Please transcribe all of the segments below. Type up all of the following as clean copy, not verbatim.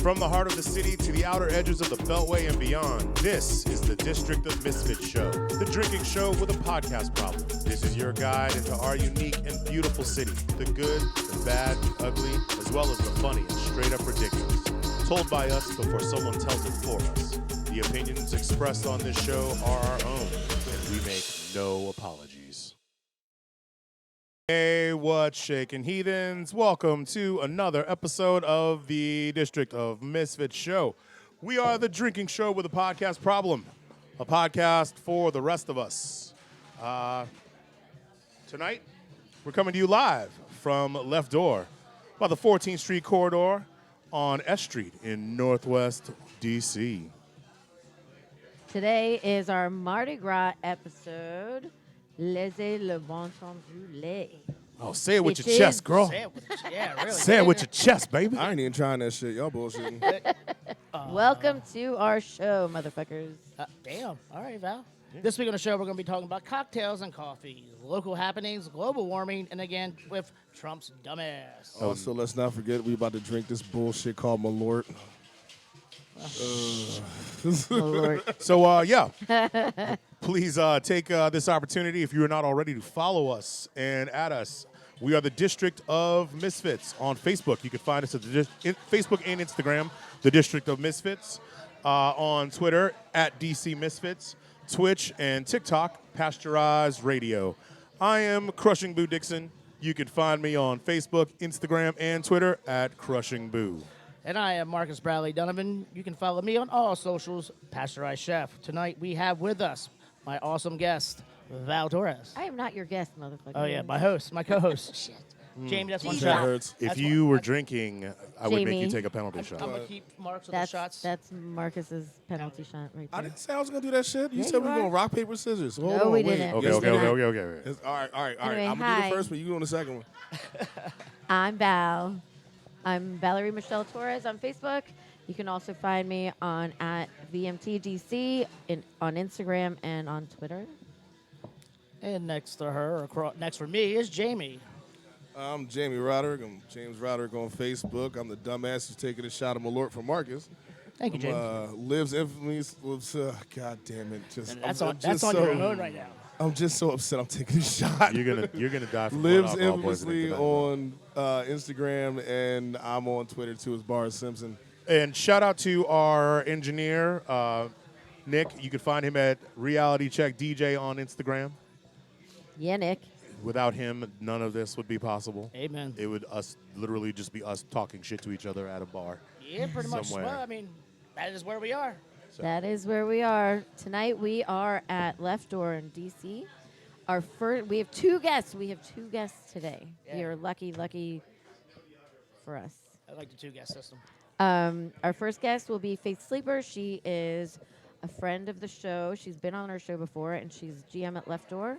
From the heart of the city to the outer edges of the Beltway and beyond, this is the District of Misfits show, the drinking show with a podcast problem. This is your guide into our unique and beautiful city, the good, the bad, the ugly, as well as the funny and straight up ridiculous. Told by us before someone tells it for us. The opinions expressed on this show are our own, and we make no apologies. Hey, what's shaking, Heathens? Welcome to another episode of the District of Misfits show. We are the drinking show with a podcast problem, a podcast for the rest of us. Tonight, we're coming to you live from Left Door by the 14th Street corridor on S Street in Northwest D.C. Today is our Mardi Gras episode. Laissez le bon temps rouler. Oh, say it with It your chest, is. girl. Say it with, yeah, really. Say it with your chest, baby. I ain't even trying that shit. Y'all bullshitting. Welcome to our show, motherfuckers. Damn. All right, Val. This week on the show, we're going to be talking about cocktails and coffee, local happenings, global warming, and again, with Trump's dumbass. Oh, so let's not forget we about to drink this bullshit called Malort. Lord. So, please take this opportunity, if you are not already, to follow us and add us. We are the District of Misfits on Facebook. You can find us at Facebook and Instagram, the District of Misfits. On Twitter, at DC Misfits. Twitch and TikTok, Pasteurized Radio. I am Crushing Boo Dixon. You can find me on Facebook, Instagram, and Twitter at Crushing Boo. And I am Marcus Bradley Donovan. You can follow me on all socials, Pasteurized Chef. Tonight, we have with us my awesome guest, Val Torres. I am not your guest, motherfucker. Oh, yeah, my host, my co-host. Shit. Jamie, that's one Jesus. That shot. hurts. If That's you were drinking, I would make you Jamie. take a penalty shot. I'm going to keep marks of the That's shots. Marcus's penalty shot right I there. didn't say I was going to do that shit. You Yeah, said you we were are. going rock, paper, scissors. Hold No, on, we wait. didn't. Okay, Yes, okay, we okay, are. okay, okay. All right. Anyway, I'm going to do hi. the first one. You doing the second one. I'm Val. I'm Valerie Michelle Torres on Facebook. You can also find me on at VMTDC on Instagram and on Twitter. And next to her, next for me, is Jamie. I'm Jamie Roderick. I'm James Roderick on Facebook. I'm the dumbass who's taking a shot of Malort from Marcus. Thank you, James. Lives infamy. God damn it. And that's on your own right now. I'm just so upset I'm taking a shot. You're gonna die from Lives blood alcohol poisoning infamously tonight. on Instagram, and I'm on Twitter too as Bar Simpson. And shout out to our engineer, Nick. You can find him at Reality Check DJ on Instagram. Yeah, Nick. Without him, none of this would be possible. Amen. It would literally just be us talking shit to each other at a bar. Yeah, pretty much. Somewhere. Well, I mean, that is where we are. So. That is where we are. Tonight we are at Left Door in DC. We have two guests. We have two guests today. We Yeah. are lucky for us. I like the two-guest system. Our first guest will be Faith Sleeper. She is a friend of the show. She's been on our show before, and she's GM at Left Door.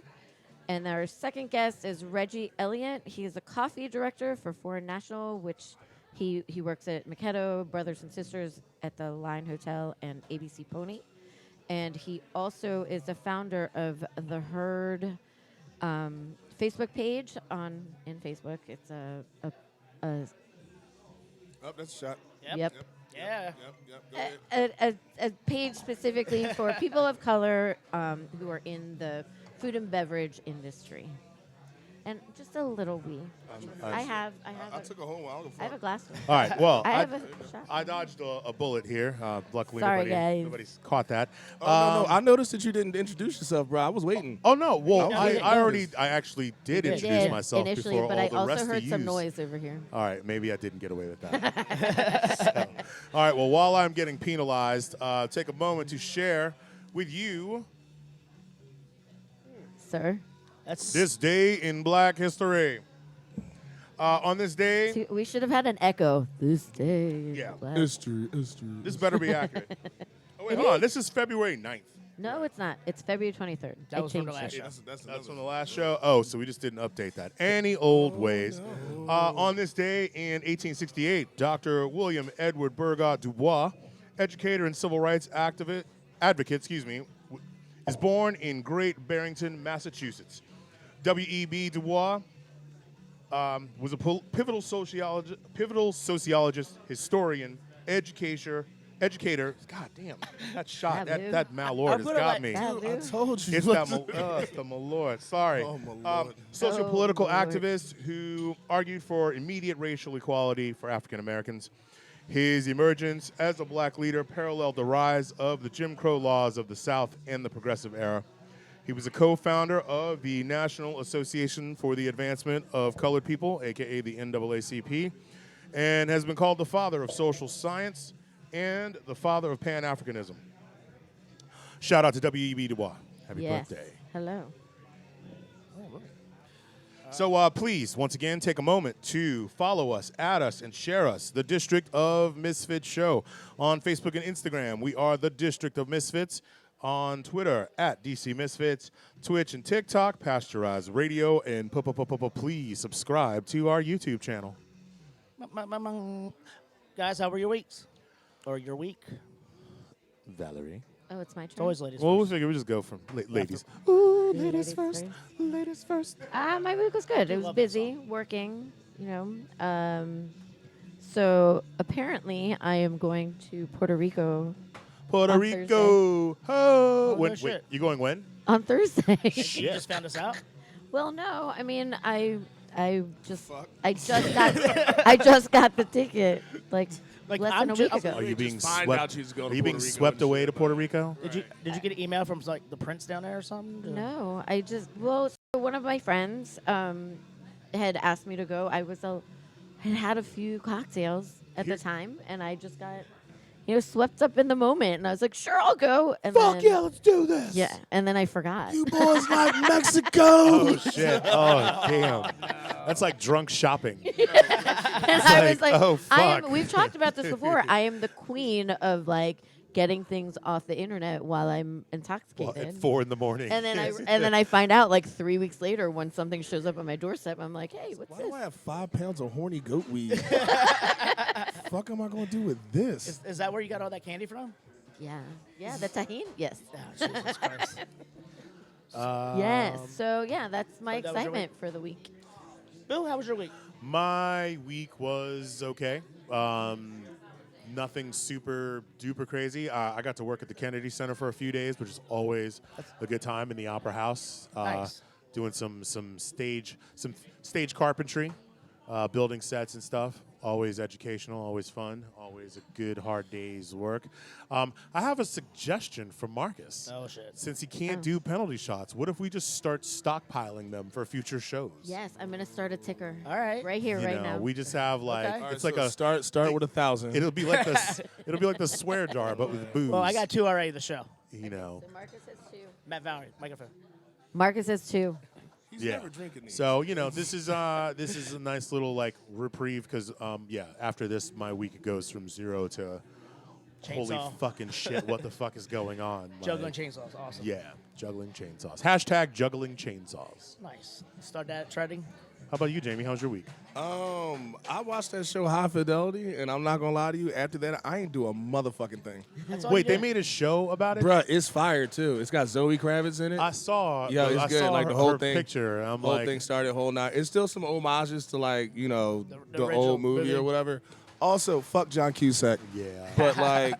And our second guest is Reggie Eliot. He is a coffee director for Foreign National, which he works at Mikado Brothers and Sisters at the Line Hotel and ABC Pony. And he also is the founder of the Herd Facebook page in Facebook. It's a Oh, that's a shot. yep. Yeah. Go ahead. A page specifically for people of color who are in the food and beverage industry. And just a little wee. I have I took a whole one. I have a glass. All right. Well, I have a shot. I dodged a bullet here. Luckily, Sorry, guys. nobody's caught that. Oh, no. I noticed that you didn't introduce yourself, bro. I was waiting. Oh no! Well, No, you I actually did You introduce did myself initially, before but all I the also rest heard of some yous. noise over here. All right, maybe I didn't get away with that. So, all right. Well, while I'm getting penalized, take a moment to share with you Sir. That's this day in Black history. On this day, See, we should have had an echo. This day. is Yeah. black. History. this better be accurate. Oh wait, hold on. This is February 9th. No, it's not. It's February 23rd. That I was from the changed last it. show. That's from the last show. Oh, so we just didn't update that. Any old ways. On this day in 1868, Dr. William Edward Burgot Dubois, educator and civil rights advocate, is born in Great Barrington, Massachusetts. W.E.B. Du Bois was a pivotal sociologist, historian, educator. God damn, that shot, Yeah, dude. that Malord has put it got like me. that. I told you. It's that it's the Malord. Sorry. Oh, Malord. Sociopolitical Oh, Lord. activist who argued for immediate racial equality for African Americans. His emergence as a black leader paralleled the rise of the Jim Crow laws of the South and the Progressive Era. He was a co-founder of the National Association for the Advancement of Colored People, a.k.a. the NAACP, and has been called the father of social science and the father of Pan-Africanism. Shout out to W.E.B. Du Bois. Happy Yes. birthday. Hello. So please, once again, take a moment to follow us, add us, and share us, the District of Misfits Show. On Facebook and Instagram, we are the District of Misfits. On Twitter, at DC Misfits. Twitch and TikTok, Pasteurized Radio. And please subscribe to our YouTube channel. Guys, how were your weeks? Or your week? Valerie. Oh, it's my turn. It's always ladies Well, we first. figure we just go from ladies. Ooh, Ladies first. Ladies first. My week was good. It was love that busy, working, So apparently I am going to Puerto Rico Puerto On Rico. Oh, Oh, no when, wait, shit. you going when? on Thursday. You Shit. just found us out? Well, no, I mean, I just Fuck. I just got the ticket like Like, less I'm than a ju- week I'm- ago. Are you Just being find swept? out she's going to Are you being Puerto Rico swept and away shit. to Puerto Rico? Did you get an email from like the prince down there or something? No, I just so one of my friends had asked me to go. I had a few cocktails at the time, and I just got swept up in the moment, and I was like, sure, I'll go. And Fuck then, yeah, let's do this. yeah, and then I forgot. You boys like Mexico. Oh shit! Oh damn! That's like drunk shopping. And I was like, like, oh, fuck. we've talked about this before. I am the queen of like getting things off the internet while I'm Well, intoxicated. at 4 in the morning. And then I find out like 3 weeks later when something shows up on my doorstep. I'm like, hey, what's Why this? do I have 5 pounds of horny goat weed? Fuck am I going to do with this? Is that where you got all that candy from? Yeah, the tahini. Yes, Oh, Jesus Christ. yes. So yeah, that's my So that was your excitement for the week. Bill, how was your week? My week was okay. Nothing super duper crazy. I got to work at the Kennedy Center for a few days, which is always a good time in the Opera House. Nice. Doing some stage carpentry, building sets and stuff. Always educational, always fun, always a good hard day's work. I have a suggestion for Marcus. Oh, shit. Since he can't do penalty shots, what if we just start stockpiling them for future shows? Yes, I'm gonna start a ticker. All right. right here, You right know, now. we just have like Okay. All right, it's like so a start with 1,000. it'll be like the swear jar but with booze. Well, I got 2 already. The show. you know. Marcus has 2. Matt Valerie, microphone. Marcus has 2. He's Yeah. never drinking these. So this is a nice little like reprieve because after this my week goes from 0 to holy Chainsaw. fucking shit, what the fuck is going on? Juggling Like, chainsaws. Awesome. Yeah, juggling chainsaws. Hashtag juggling chainsaws. Nice. Start that treading. How about you, Jamie? How's your week? I watched that show High Fidelity, and I'm not gonna lie to you. After that, I ain't do a motherfucking thing. That's all Wait, you they did. made a show about it? Bruh, it's fire too. It's got Zoe Kravitz in it. I saw. Yeah, it's I good. saw Like, the her- whole her thing- picture. And I'm whole like, thing started whole night. It's still some homages to like The the original old movie movie. or whatever. Also, fuck John Cusack. yeah. But like,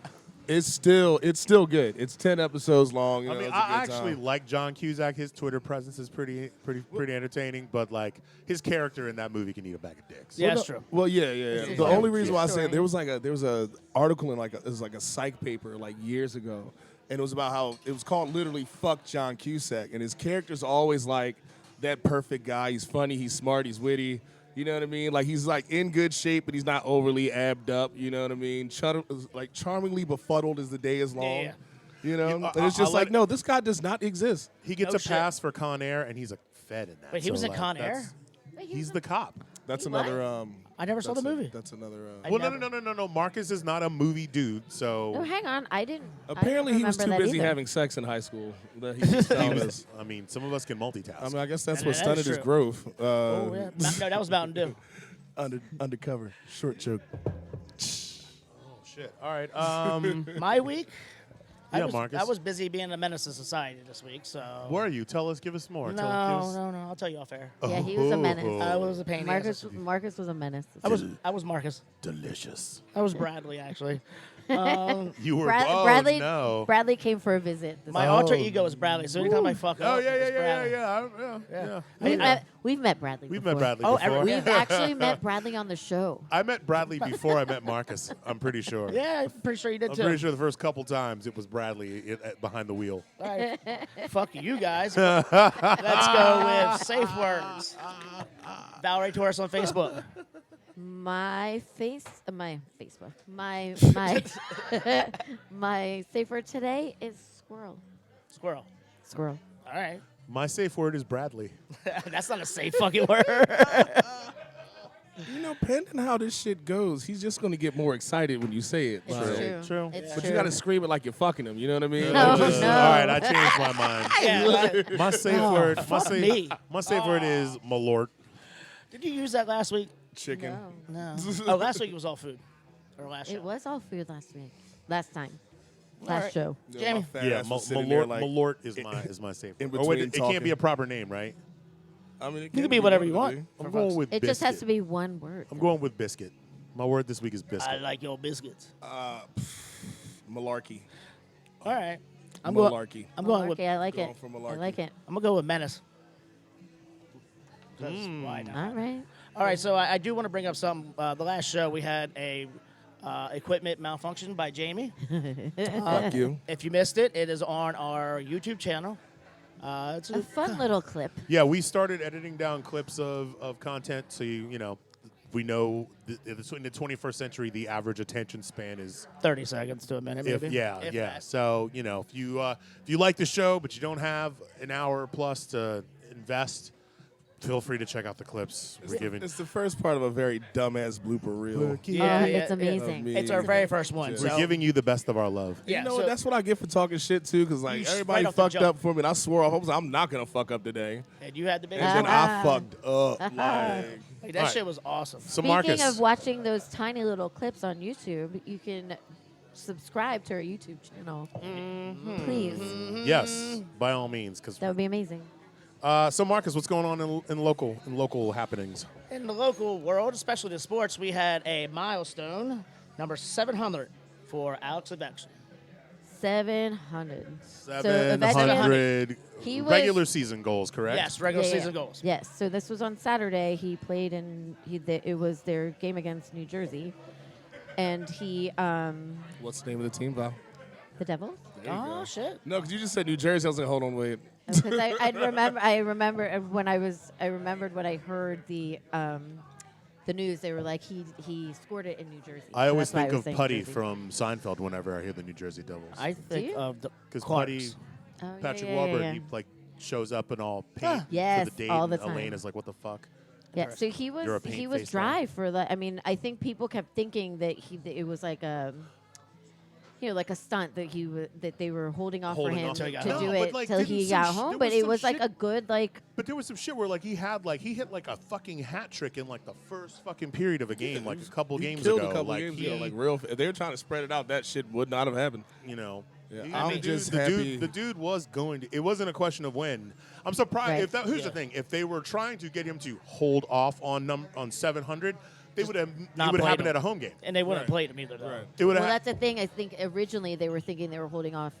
it's still good. It's 10 episodes long. You I know, mean, it's a I good actually time. like John Cusack. His Twitter presence is pretty entertaining. But like, his character in that movie can eat a bag of dicks. Yeah, Well, that's no- true. Well, yeah. It's The a only true reason why I say story. there was a article in it was like a psych paper like years ago, and it was about how it was called literally "Fuck John Cusack," and his character's always like that perfect guy. He's funny, he's smart, he's witty. You know what I mean? Like he's like in good shape, but he's not overly abbed up. You know what I mean? Like charmingly befuddled as the day is long. Yeah. You know, Yeah, and it's I'll just like, let- no, this guy does not exist. He gets No a shit. pass for Con Air, and he's a Fed in that. Wait, he was in Con Air? that's- He's the cop. That's He another. was? I never saw the movie. That's another. I Well, never- no. Marcus is not a movie dude, so. Oh, hang on. I didn't. Apparently, he was too remember that busy either. having sex in high school. That he was telling us. I mean, some of us can multitask. I mean, I guess that's That what is stunted his true. growth. Oh, yeah. No, that was Mountain Dew. I Yeah, was, Marcus. I was busy being a menace to society this week, so. Where are you? Tell us. Give us more. No, give us- no, no. I'll tell you off air. Yeah, he was a menace. I was a pain in the ass. Marcus was a menace. I was Marcus. Delicious. I was Bradley, actually. You were. Bradley. No. Bradley came for a visit. My alter ego is Bradley, so anytime I fuck Oh up, yeah, it's yeah, Bradley. yeah. We've met Bradley. We've before. met Bradley Oh, before. We've actually met Bradley on the show. I met Bradley before I met Marcus. I'm pretty sure. Yeah, I'm pretty sure you did I'm too. pretty sure the first couple times it was Bradley behind the wheel. All right. Fuck you guys. Let's go with safe words. Valerie Torres on Facebook. My Facebook. My my safe word today is squirrel. Squirrel. Squirrel. All right. My safe word is Bradley. That's not a safe fucking word. You know, depending how this shit goes, he's just gonna get more excited when you say it. It's Like, true. True. It's But true. you gotta scream it like you're fucking him. You know what I mean? No, Like, no. All right, I changed my mind. Yeah, like, My safe Oh, word. fuck me. My safe word is malort. did you use that last week? Chicken. No. No. Oh, last week it was all food. Or last show. It was all food last week. Last time. All Last right. show. Yeah, Jamie. my fat Yeah, ass was sitting there malort. like- Malort is my safe in word. Or wait, between it can't be talking. a proper name, right? I mean, You can be whatever you want. dude. I'm going with It biscuit. just has to be one word. I'm going with biscuit. My word this week is I biscuit. like your biscuits. Malarkey. All right. I'm going. Malarkey. I'm going with. Malarkey, I like going it. for I malarkey. like it. I'm gonna go with menace. 'Cause why not? All right. All right, so I do want to bring up something. The last show we had a equipment malfunction by Jamie. Fuck you. If you missed it, it is on our YouTube channel. It's A fun little clip. Yeah, we started editing down clips of content, so we know in the 21st century the average attention span is 30 seconds to a minute, if maybe. yeah. If that. So if you like the show but you don't have an hour plus to invest, feel free to check out the clips we're giving. It's the first part of a very dumbass blooper reel. Yeah, It's yeah, amazing. yeah. It's our very first one. We're so giving you the best of our love. Yeah, You know so- what? That's what I get for talking shit too, because You like straight everybody off the fucked jump. up for me, and I swore off. I was like, I'm not gonna fuck up today, and you had the big. and then I fucked up. Like, Like, that Alright. shit was awesome. So Speaking Marcus, of watching those tiny little clips on YouTube, you can subscribe to our YouTube channel. Please. yes, by all means, because That would be amazing. so Marcus, what's going on in local happenings? In the local world, especially the sports, we had a milestone, number 700 for Alex Ovechkin. 700. So Ovechkin, 700 he was- regular season goals, correct? Yes, regular Yeah, yeah. season goals. Yes. So this was on Saturday. He played and it was their game against New Jersey, and he what's the name of the team, Val? the Devils. Oh, shit. No, because you just said New Jersey. I was like, hold on, wait. Because I remember when I remembered when I heard the news. They were like he scored it in New Jersey. I So always that's why think was of saying Putty Jersey. from Seinfeld whenever I hear the New Jersey Devils. I think you? of the Because Clarks. Putty, Oh, yeah, Patrick yeah, Wahlberg, yeah. he like shows up in all paint Yes, for the date. all the and Elaine time. is like, "What the fuck?" Yeah, so he You're a was paint face dry for the. I mean, I think people kept thinking that it was like a, like a stunt that they were holding off Holding for him off to till he got do home. No, it but, like, till didn't he some got sh- home. there But was it some was like shit- a good like. But there was some shit where like he hit like a fucking hat trick in like the first fucking period of a game, like a couple He games killed ago. a couple like games he, ago, like real. If they were trying to spread it out, that shit would not have happened. Yeah, I'm the just dude, happy. The dude was going to. It wasn't a question of when. I'm surprised. Right. If that, here's the thing: if they were trying to get him to hold off on 700, they would have. It not would have played happened him. at a home game. And they wouldn't Right. have played him either, though. Right. It would Well, have. that's the thing. I think originally they were thinking they were holding off.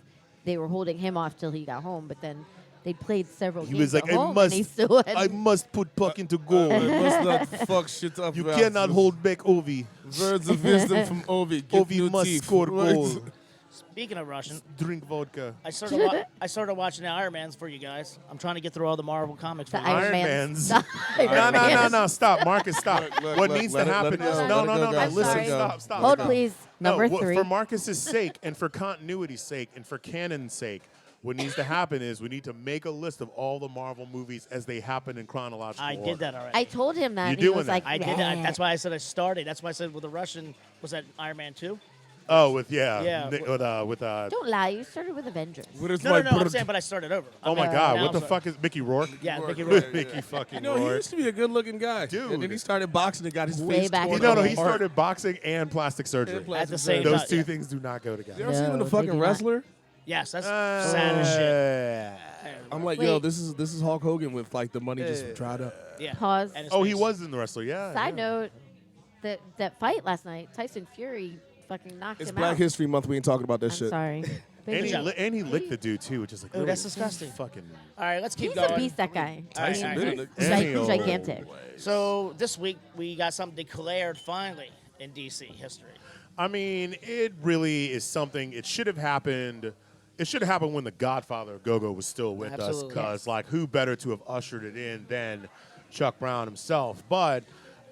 They were holding him off till he got home, but then they played several He games was like, at home, and he still had. must put puck into goal. I must not fuck shit up. You Val. cannot hold back Ovi. Words of wisdom from Ovi. Give Ovi new must teeth. score Right. goal. Speaking of Russian, Drink vodka. I started watching the Iron Mans for you guys. I'm trying to get through all the Marvel comics for The you. Iron Iron Man's- Mans. Iron No, Man's. stop, Marcus, stop. Look, What needs to let it happen go, is let no. it go, guys. Listen, sorry. stop. Hold, stop. please. Number No, 3. for Marcus's sake and for continuity's sake and for canon's sake, what needs to happen is we need to make a list of all the Marvel movies as they happen in chronological I order. did that already. I told him that. You're and he doing was that. like, I did that. "Nah." That's why I said I started. That's why I said with the Russian, was that Iron Man 2? Oh, with yeah, Yeah, with Don't lie. You started with Avengers. What is No, my no, I'm brother- saying, but I started over. oh my Now God, I'm what the sorry. fuck is Mickey Rourke? Yeah, Rourke, Mickey right, Rourke. Mickey fucking No, he Rourke. used to be a good-looking guy, Dude. And then he started boxing and got his Way face back torn in No, the no, day. he started boxing and plastic surgery. And plastic At the same surgery. Those time, two yeah. things do not go You together. ever seen him in No, the they fucking do not. wrestler? Yes, that's sad as shit. I'm like, Wait. yo, this is Hulk Hogan with like the money just dried up. Yeah. Pause. And his Oh, he face. was in the wrestler. Yeah. Side yeah. note, that fight last night, Tyson Fury fucking knocked It's him Black out. History Month. We ain't talking about that I'm shit. sorry. And he, job. and he licked the dude too, which is like, Ooh, really that's disgusting. Fucking. All right, let's keep He's going. a beast, that guy. Tyson I mean, Fury. he's Anyway. gigantic. So this week we got something declared finally in DC history. I mean, it really is something. It should have happened. It should have happened when the Godfather of GoGo was still with us, Absolutely. because like, who better to have ushered it in than Chuck Brown himself? But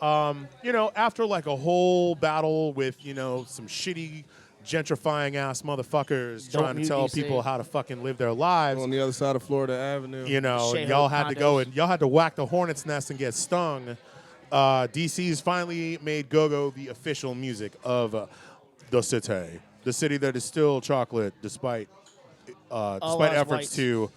after like a whole battle with some shitty gentrifying ass motherfuckers Don't trying to mute tell DC. people how to fucking live their lives, On the other side of Florida Avenue. Shea y'all Hope had to go condos. and y'all had to whack the hornet's nest and get stung. DC's finally made GoGo the official music of the city that is still chocolate despite that's efforts white.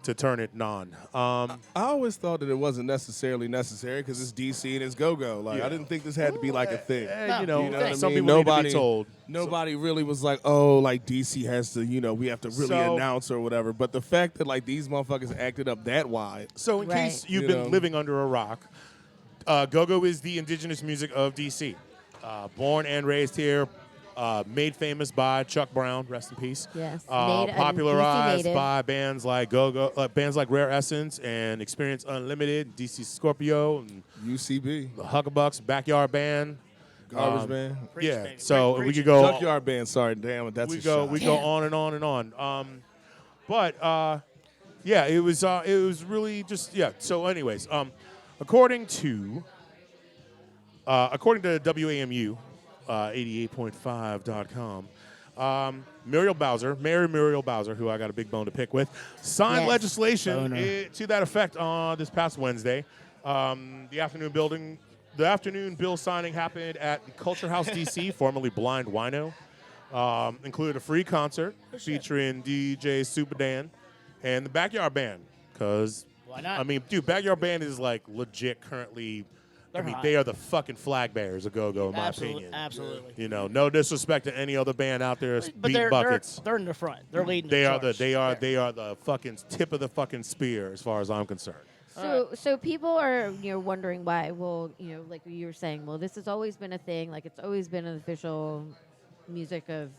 to turn it non. I always thought that it wasn't necessarily necessary because it's DC and it's go-go. Like, Yeah. I didn't think this had to be like a thing. No, You know you know what I some mean? people need to Nobody- be told. Nobody really was like, oh, like DC has to, we have to really So- announce or whatever. But the fact that like these motherfuckers acted up that wide, So in Right. case you've You been know. living under a rock, GoGo is the indigenous music of DC. Born and raised here, made famous by Chuck Brown, rest in peace. Yes. Popularized DC native. by bands like GoGo, bands like Rare Essence and Experience Unlimited, DC Scorpio, and UCB, the Huckabucks, Backyard Band. Garbage Band, Preach, Yeah, baby. so Preach we it. could go. Junkyard Band. Sorry, damn it, that's we a go shot. we go on and on and on. Yeah, it was really just So, anyways, according to WAMU, 88.5.com, Muriel Bowser, who I got a big bone to pick with, signed Yes. legislation Boner. to that effect on this past Wednesday. The afternoon bill signing happened at the Culture House DC, formerly Blind Wino. Included a free concert featuring DJ Super Dan and the Backyard Band. Because, Why not? I mean, dude, Backyard Band is like legit currently. They're hot. They are the fucking flag bearers of GoGo, in my opinion. Absolutely. No disrespect to any other band out there But beating they're buckets. in the front. They're leading. They the are charge. they are the fucking tip of the fucking spear, as far as I'm concerned. So people are wondering why. Well, like you were saying, well, this has always been a thing. Like, it's always been an official music of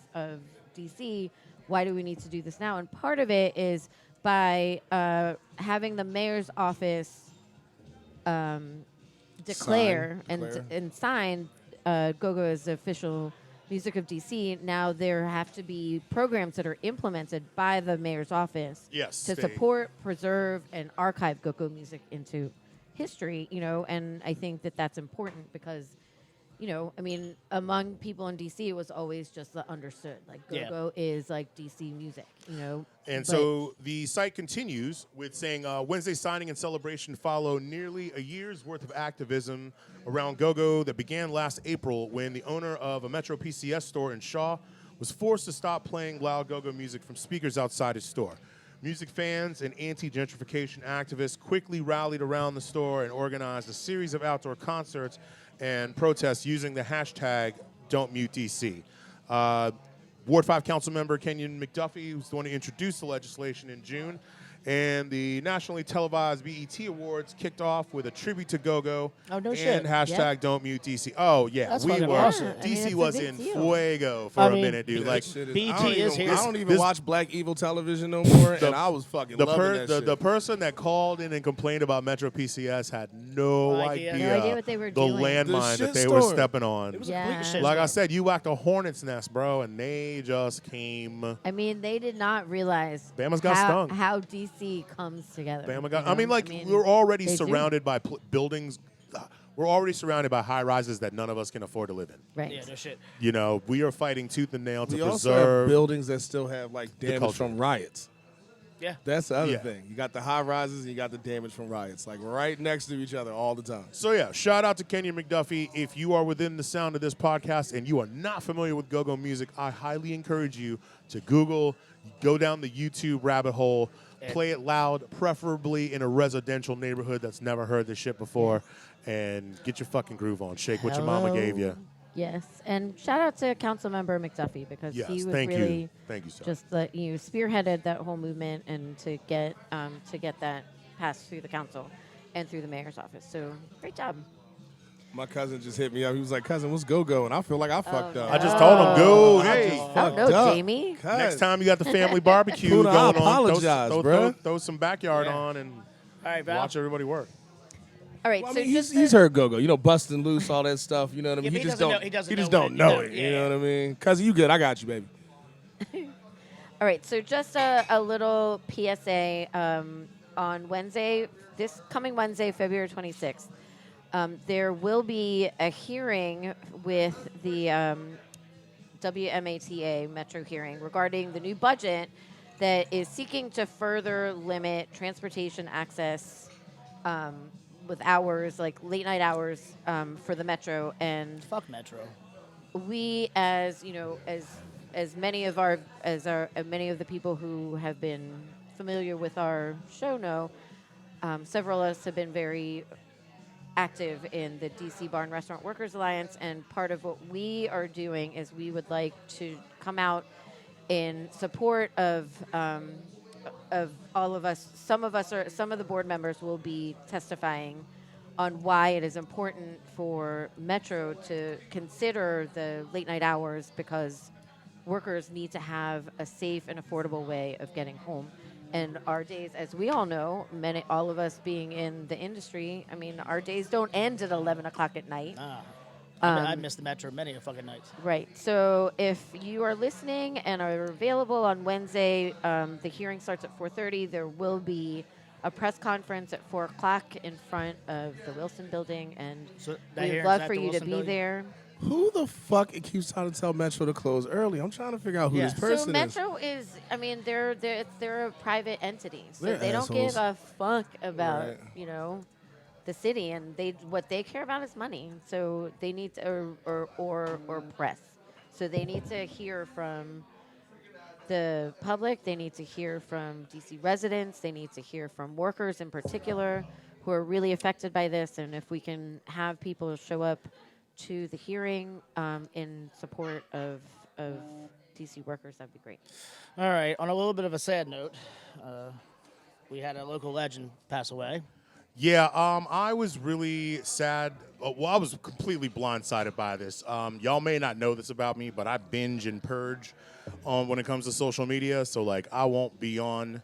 DC. Why do we need to do this now? And part of it is by having the mayor's office declare and sign GoGo as the official music of DC. Now there have to be programs that are implemented by the mayor's office Yes, to they- support, preserve, and archive GoGo music into history. And I think that that's important because, I mean, among people in DC, it was always just the understood. Like, Yeah. GoGo is like DC music. And But- so the site continues with saying Wednesday's signing and celebration follow nearly a year's worth of activism around GoGo that began last April when the owner of a Metro PCS store in Shaw was forced to stop playing loud GoGo music from speakers outside his store. Music fans and anti-gentrification activists quickly rallied around the store and organized a series of outdoor concerts and protests using the hashtag #Don'tMuteDC. Ward 5 council member Kenyon McDuffie was the one who introduced the legislation in June. And the nationally televised BET Awards kicked off with a tribute to GoGo Oh, no and shit. hashtag #Don'tMuteDC. Oh, yeah. That's we fucking were. awesome. I mean, DC it's a was big in deal. fuego for I a mean, minute, dude. That Like, shit is- BET I don't is even- here. I don't even This- watch Black Evil television no more, The- and I was fucking the, loving per, that the, shit. the person that called in and complained about Metro PCS had no No idea. idea, No idea what they were the doing. landmine The that they shit were storm. stepping on. It was a Yeah. complete shit. Like I storm. said, you whacked a hornet's nest, bro, and they just came. I mean, they did not realize Bama's got stung. how DC comes together. Bama got. you I mean, know? like we're already they do. surrounded by buildings. We're already surrounded by high rises that none of us can afford to live in. Right. Yeah, no shit. We are fighting tooth and nail to we also have preserve. buildings that still have like damage culture. from riots. Yeah. That's the other Yeah. thing. You got the high rises and you got the damage from riots, like right next to each other all the time. So yeah, shout out to Kenyon McDuffie. If you are within the sound of this podcast and you are not familiar with GoGo music, I highly encourage you to Google, go down the YouTube rabbit hole, play it loud, preferably in a residential neighborhood that's never heard this shit before, and get your fucking groove on. Shake what your mama Hello. gave you. Yes, and shout out to Councilmember McDuffie because Yes, he was thank really you. Thank you, sir. just spearheaded that whole movement and to get that passed through the council and through the mayor's office. So great job. My cousin just hit me up. He was like, "Cousin, what's GoGo?" And I feel like I fucked up. I just told him, go, Oh. hey. Oh Fucked no, up. Jamie. Cuz. Next time you got the family barbecue Puna, I going on, apologize, throw some backyard on and All right, Val. watch everybody work. All right, Well, I so mean, he's just heard GoGo, busting loose, all that stuff. You know what I mean? Yeah, he but just he don't. doesn't He just know don't it. know Yeah, it. yeah. You know what I mean? Cousin, you good? I got you, baby. all right, so just a little PSA on Wednesday, this coming Wednesday, February 26th. There will be a hearing with the WMATA Metro hearing regarding the new budget that is seeking to further limit transportation access with hours, like late night hours for the Metro. And Fuck Metro. we, as many of many of the people who have been familiar with our show know, several of us have been very active in the DC Bar and Restaurant Workers Alliance, and part of what we are doing is we would like to come out in support of all of us. Some of the board members will be testifying on why it is important for Metro to consider the late night hours because workers need to have a safe and affordable way of getting home. And our days, as we all know, all of us being in the industry, I mean, our days don't end at 11 o'clock at night. Nah. I missed the Metro many a fucking nights. Right. So if you are listening and are available on Wednesday, the hearing starts at 4:30. There will be a press conference at 4 o'clock in front of the Wilson Building, and So that we'd hearing's love at for the you to Wilson be Building? there. Who the fuck it keeps trying to tell Metro to close early? I'm trying to figure out who Yeah. this person So is. Metro is, I mean, they're a private entity, so They're they don't give assholes. a fuck about Right. the city, and what they care about is money. So they need to, or press. So they need to hear from the public. They need to hear from DC residents. They need to hear from workers in particular who are really affected by this. And if we can have people show up to the hearing in support of DC workers, that'd be great. All right. On a little bit of a sad note, we had a local legend pass away. Yeah, I was really sad. Well, I was completely blindsided by this. Y'all may not know this about me, but I binge and purge when it comes to social media. So, like, I'll be on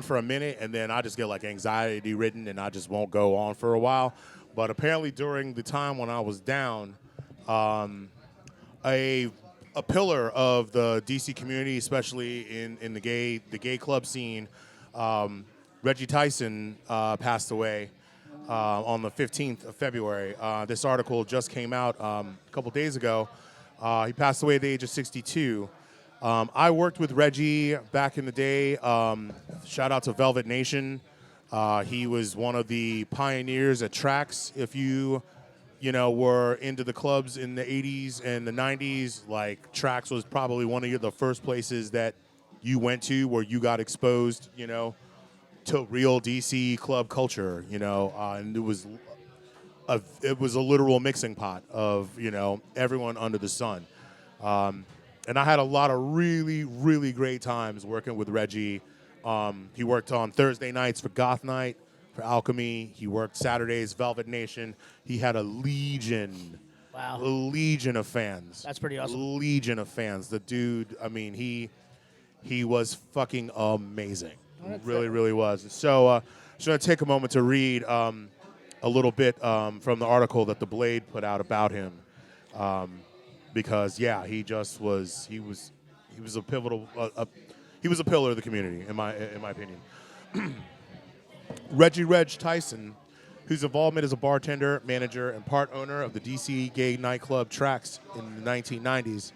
for a minute, and then I just get, like, anxiety-ridden, and I just won't go on for a while. But apparently during the time when I was down, a pillar of the DC community, especially in the gay club scene, Reggie Tyson passed away on the 15th of February. This article just came out a couple days ago. He passed away at the age of 62. I worked with Reggie back in the day. Shout out to Velvet Nation. He was one of the pioneers at Trax. If you were into the clubs in the 80s and the 90s, like Trax was probably one of the first places that you went to where you got exposed, to real DC club culture, and it was a literal mixing pot of, everyone under the sun. And I had a lot of really, really great times working with Reggie. He worked on Thursday nights for Goth Night, for Alchemy. He worked Saturdays, Velvet Nation. He had a legion of fans. That's pretty awesome. Legion of fans. The dude, I mean, he was fucking amazing. Really, really was. So just going to take a moment to read a little bit from the article that The Blade put out about him. Because he just was he was a pivotal he was a pillar of the community in my opinion. Reggie Tyson, whose involvement as a bartender, manager, and part owner of the DC gay nightclub Trax in the 1990s,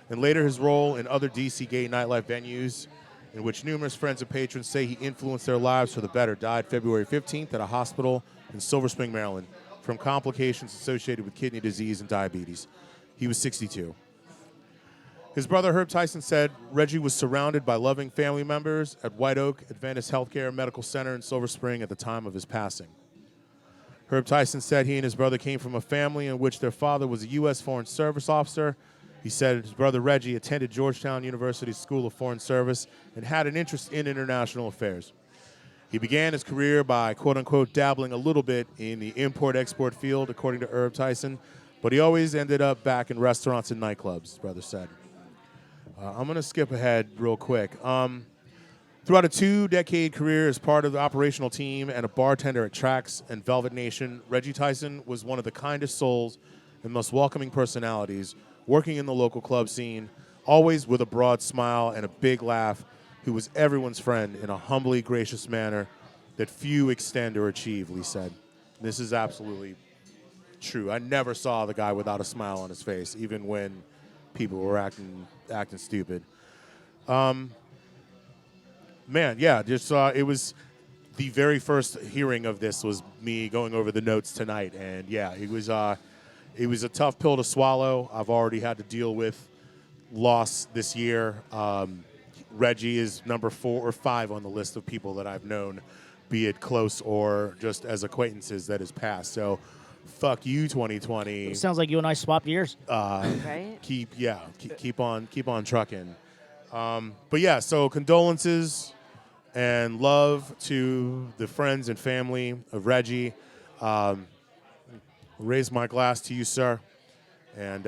and later his role in other DC gay nightlife venues, in which numerous friends and patrons say he influenced their lives for the better, died February 15th at a hospital in Silver Spring, Maryland, from complications associated with kidney disease and diabetes. He was 62. His brother Herb Tyson said Reggie was surrounded by loving family members at White Oak Adventist Healthcare Medical Center in Silver Spring at the time of his passing. Herb Tyson said he and his brother came from a family in which their father was a U.S. Foreign Service officer. He said his brother Reggie attended Georgetown University's School of Foreign Service and had an interest in international affairs. He began his career by, quote-unquote, dabbling a little bit in the import-export field, according to Herb Tyson, but he always ended up back in restaurants and nightclubs, his brother said. I'm going to skip ahead real quick. Throughout a 2-decade career as part of the operational team and a bartender at Trax and Velvet Nation, Reggie Tyson was one of the kindest souls and most welcoming personalities working in the local club scene, always with a broad smile and a big laugh, who was everyone's friend in a humbly gracious manner that few extend or achieve, Lee said. This is absolutely true. I never saw the guy without a smile on his face, even when people were acting stupid. Man, yeah, just it was the very first hearing of this was me going over the notes tonight, and yeah, it was a tough pill to swallow. I've already had to deal with loss this year. Reggie is number 4 or 5 on the list of people that I've known, be it close or just as acquaintances that has passed. So, fuck you, 2020. It sounds like you and I swapped years. Right? Keep on trucking. But yeah, so condolences and love to the friends and family of Reggie. Raise my glass to you, sir. And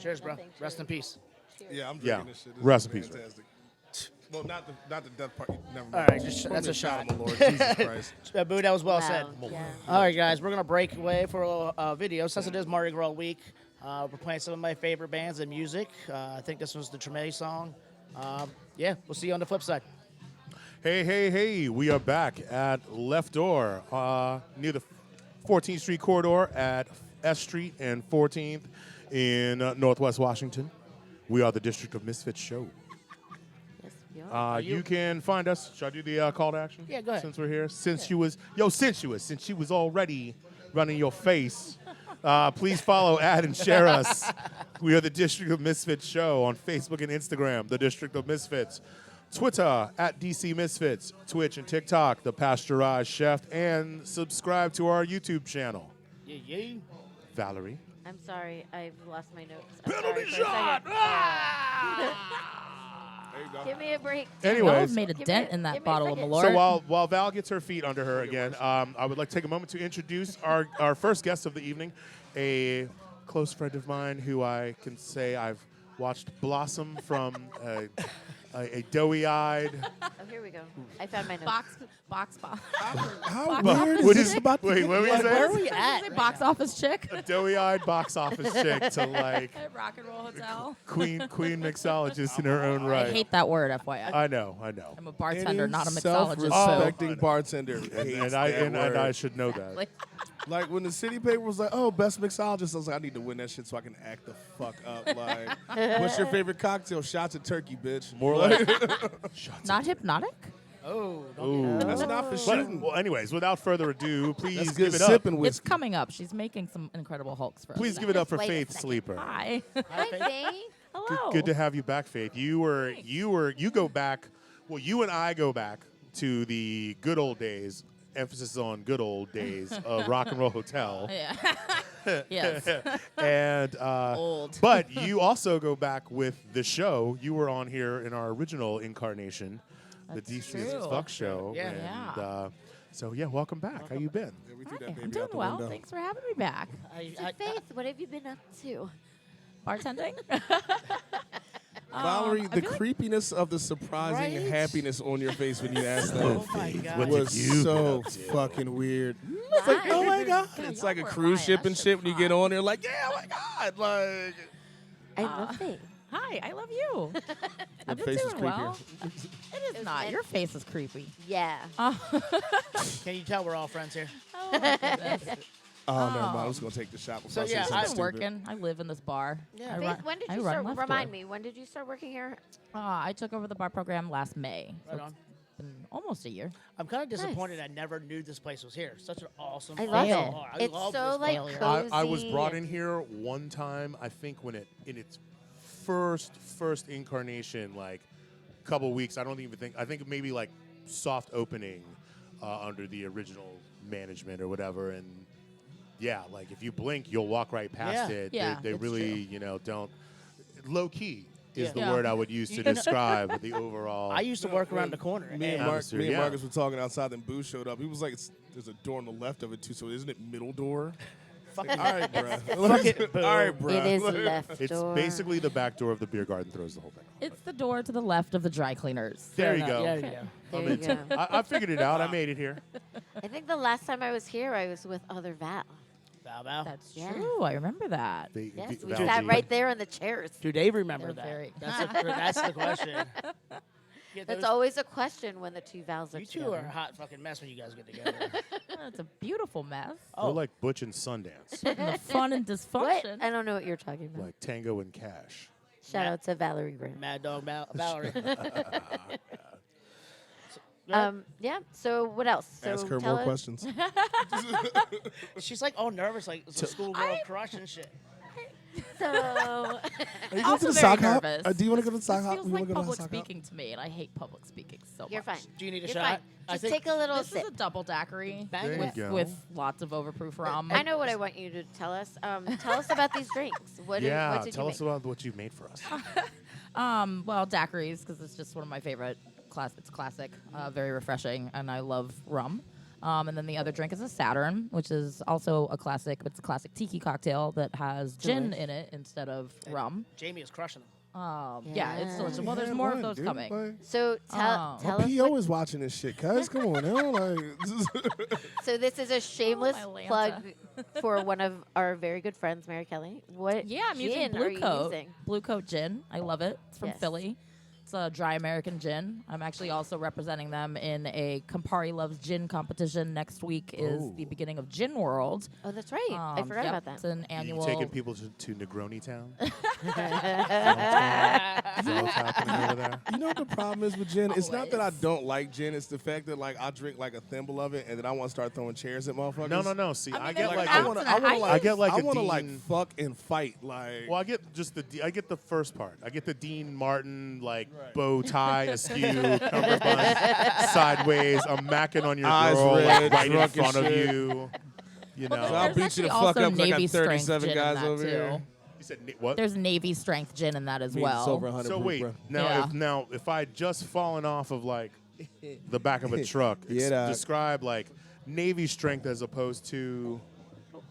Cheers, bro. Rest in peace. Yeah, I'm drinking Yeah. this shit. This Rest is in peace, fantastic. Well, not the death part. Never mind. All right, just- Pour that's me a shot. my Lord. Jesus Christ. Boo, that was well said. Wow, yeah. All right, guys, we're going to break away for a little video. Since it is Mardi Gras week, we're playing some of my favorite bands and music. I think this was the Treme song. Yeah, we'll see you on the flip side. hey, we are back at Left Door near the 14th Street corridor at S Street and 14th in Northwest Washington. We are the District of Misfits show. Yes, we are. You can find us. Should I do the call to action? Yeah, go ahead. Since we're here. Since she was already running your face, please follow, add, and share us. We are the District of Misfits show on Facebook and Instagram, the District of Misfits. Twitter, at DC Misfits. Twitch and TikTok, The Pasteurized Chef. And subscribe to our YouTube channel. Yeah. Valerie. I'm sorry, I've lost my notes. I'm Penalty sorry for a shot! second. There you go. Give me a break. Anyways. Y'all have made a Give me dent a- in give that me a bottle of second. Malort. So while Val gets her feet under her again, I would like to take a moment to introduce our first guest of the evening, a close friend of mine who I can say I've watched blossom from a doughy-eyed. Oh, here we go. I found my notes. Box. How Box weird What is is this about? wait, what were you Where are saying? we at? Say box office chick A doughy-eyed box office chick to like at Rock and Roll Hotel. queen mixologist in her own I right. hate that word, FYI. I know. I'm a bartender, not a mixologist. Self-respecting bartender. And I should know that. Like, Like when the city paper was like, "Oh, best mixologist," I was like, "I need to win that shit so I can act the fuck up." Like, what's your favorite cocktail? Shots of turkey, bitch. More like not hypnotic? Oh, Ooh. That's not for shooting. But, well, anyways, without further ado, please That's give good it up. sipping It's whiskey. coming up. She's making some incredible hulks for us. Please tonight. give it up for Wait a Faith second. Sleeper. Hi. Hi, Faye. Hello. Good to have you back, Faith. You go back. Well, you and I go back to the good old days. Emphasis on good old days of Rock and Roll Hotel. Yeah. Yes. And Old. but you also go back with the show. You were on here in our original incarnation, the That's DC as true. Fuck show. Yeah. And, so yeah, welcome back. How you been? Yeah, we threw Hi, that baby I'm doing out the well. window. Thanks for having me back. So, Faith, what have you been up to? Bartending? Valerie, I the feel like- creepiness of the surprising Right? happiness on your face when you asked that Oh my God. What was did you so get up to? fucking weird. It's Like, oh my god, God, it's y'all like a were cruise lying. ship That and shit's shit. When you get hot. on there, like, yeah, oh my god, like. I love Faith. Hi, I love you. I've been face is doing well. It is not. meant- Your face is creepy. Yeah. Can you tell we're all friends here? Oh, my goodness. Oh, never mind. I was gonna take the shot. So, before I say yeah, something I've been stupid. working. I live in this bar. Yeah. I Faith, run- when did I you run start? Left Remind Door. me. When did you start working here? I took over the bar program last May. So Right on. it's been almost a year. I'm kind of disappointed I never knew this place was here. Such an awesome I love Fail. it. bar. I It's love so this like place. failure. cozy. I was brought in and- here one time, I think, when it in its first incarnation, like a couple weeks. I think maybe like soft opening under the original management or whatever, and yeah, like if you blink, you'll walk right past Yeah. it. Yeah, They it's really, don't. Low key is Yeah. the Yeah. word I would use to describe the overall. I used to work around the corner. Me and, and Atmosphere, me and yeah. Marcus were talking outside, and Boo showed up. He was like, "There's a door on the left of it too, so isn't it middle door?" fuck All right, bro. Fuck it, Boo. All right, bro. It is left It's door. basically the back door of the beer garden throws the whole thing. It's the door to the left of the dry cleaners. There you Yeah, go. there you go. There you go. I figured it out. I made it here. I think the last time I was here, I was with other Val. Bow, bow. That's Yeah. true. I remember that. Yes, we Val sat G. right there on the chairs. Do they remember They're that? very- That's the question. Get That's those- always a question when the two Vals are You two together. are a hot fucking mess when you guys get together. It's a beautiful mess. We're like Butch and Sundance, And the fun and What? dysfunction. I don't know what you're talking about. like Tango and Cash. Shout out to Valerie Graham. Mad Dog Valerie. Yeah. So what else? So Ask her tell more us- questions. She's like all nervous, like it's a schoolgirl crush and shit. So Are you Also going to the very sock hop? nervous. Do you want to go to the sock This hop? feels You wanna like go to the public sock hop? speaking to me, and I hate public speaking so you're much. fine. Do you need a You're shot? fine. I Just think take a little This sip. is a double daiquiri Bang There it. you with, go. with lots of overproof rum. I know what I want you to tell us. Tell us about these drinks. What did you Tell make? us about what you made for us. Well, daiquiris, because it's just one of my favorite. It's classic, very refreshing, and I love rum. And then the other drink is a Saturn, which is also a classic. But it's a classic tiki cocktail that has gin in it instead of rum. Jamie is crushing them. Yeah, it's delicious. Well, there's Yeah, more one, of those dude. coming. Like, So tell Oh. tell my us. PO is watching this shit, cuz. Come on now. Like, So this is a shameless my Lanta. plug for one of our very good friends, Mary Kelly. What Yeah, I'm using gin are Blue you Coat. using? Blue Coat gin. I love it. It's from Yes. Philly. It's a dry American gin. I'm actually also representing them in a Campari Loves Gin competition. Next week is the beginning of Gin World. Oh, that's right. I forgot Yep, about It's that. an Are you annual. taking people to Negroni Town? Is that what's happening over there? you know what the problem is with gin? It's not that I Always. don't like gin. It's the fact that like I drink like a thimble of it, and then I want to start throwing chairs at motherfuckers. No. See, I mean, get there's like an I ounce want and to. a I want to half. like. I get like I a want to like Dean- fuck and fight. Like. Well, I get just I get the first part. I get the Dean Martin like bow tie askew, cummerbund, sideways. I'm macking on your Eyes girl like, red, right in drunk and front of shit. you. You know. So I'll There's beat you actually the fuck also up 'cause I got Navy strength 37 gin in guys that, over too. here. You said what? There's Navy strength gin in that as Means well. it's over 100 So proof, wait, bro. now if I had just fallen off of like the back of a truck, Yeah, dog. describe like Navy strength as opposed to.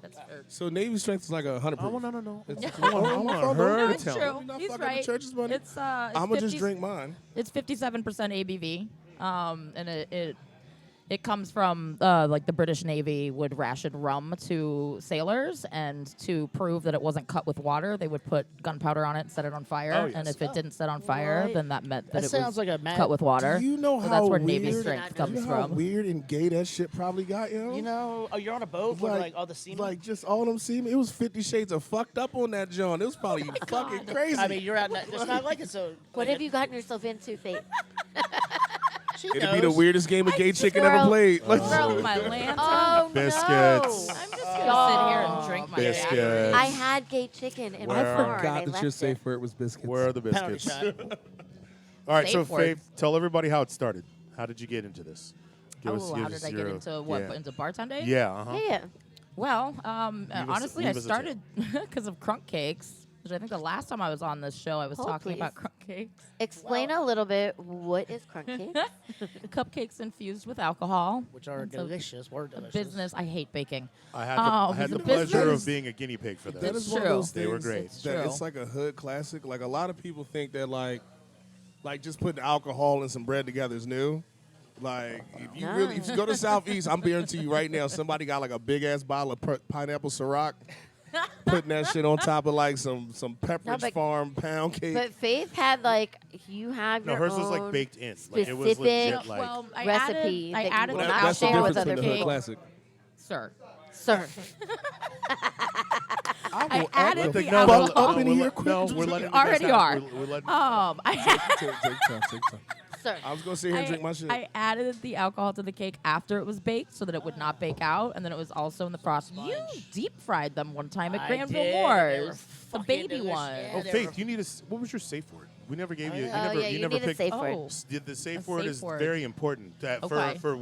That's fair. So Navy strength is like 100 proof. Oh no. It's, I want her No, to it's tell me. true. You're not He's fucking the right. church's money. It's I'm gonna just 50 drink mine. It's 57% ABV, and it comes from like the British Navy would ration rum to sailors, and to prove that it wasn't cut with water, they would put gunpowder on it and set it on fire. Oh, yes. And if it didn't set on fire, What? then that meant that That it sounds was like a mad. cut with water. Do you know So how that's where Navy weird- strength Do you You comes know how from. weird and gay that shit probably got, yo? You know, oh, you're on a boat with like all the seamen. Like just all them semen. It was 50 shades of fucked up on that joint. It was probably fucking crazy. I mean, you're out. It's not like it's so. What have you gotten yourself into, Faith? She It'd be the knows. weirdest game of gay chicken ever Girl. played. Like, Girl, my Lanta. Oh Biscuits. no! I'm just gonna sit here and drink my Biscuits. daiquiri. I had gay chicken in my Where- I car. and I forgot that left your it. safe word was biscuits. Where are the Penalty biscuits? shot. All right, so Safe word. Faith, tell everybody how it started. How did you get into this? Give us- Oh, give how us did I get your- into what? Yeah, Into bartending? yeah uh-huh. Yeah. Well, us- honestly, leave I us a started because of crunk cakes, which I think the last time I was on this show, I was Hold, talking about please. crunk cakes. Explain a little bit. What is crunk cake? Cupcakes infused with alcohol. Which are It's a delicious. Were delicious. Business. I hate baking. I had the the pleasure business- of being a guinea pig for That this. is one of those They were things great. It's that true. it's like a hood classic. Like a lot of people think that like just putting alcohol and some bread together is new. Like if you go to Southeast, I'm guarantee you right now, somebody got like a big ass bottle of pineapple Ciroc, putting that shit on top of like some Pepperidge but- Farm pound cake. But Faith had like you have No, your hers own was like baked in. Like it was specific legit. Like well, I recipe added, that I you added will the not That's the share with difference other in the hood people. classic. Sir. Sir. I added the no, alcohol. up in we're here let- quick. no, we're letting you Already guys are. have- we're letting- I Take time. Sir. I was gonna sit here and drink my shit. I added the alcohol to the cake after it was baked so that it would not bake out, and then it was also in the frost. You deep fried them one time at I Granville did, and they were Wars, the fucking baby delicious. one. Yeah, Oh, they Faith, were- you need a. What was your safe word? We never gave you. Oh, yeah, you you never need a picked. safe word. Oh. The safe A word safe is word. very important Okay. for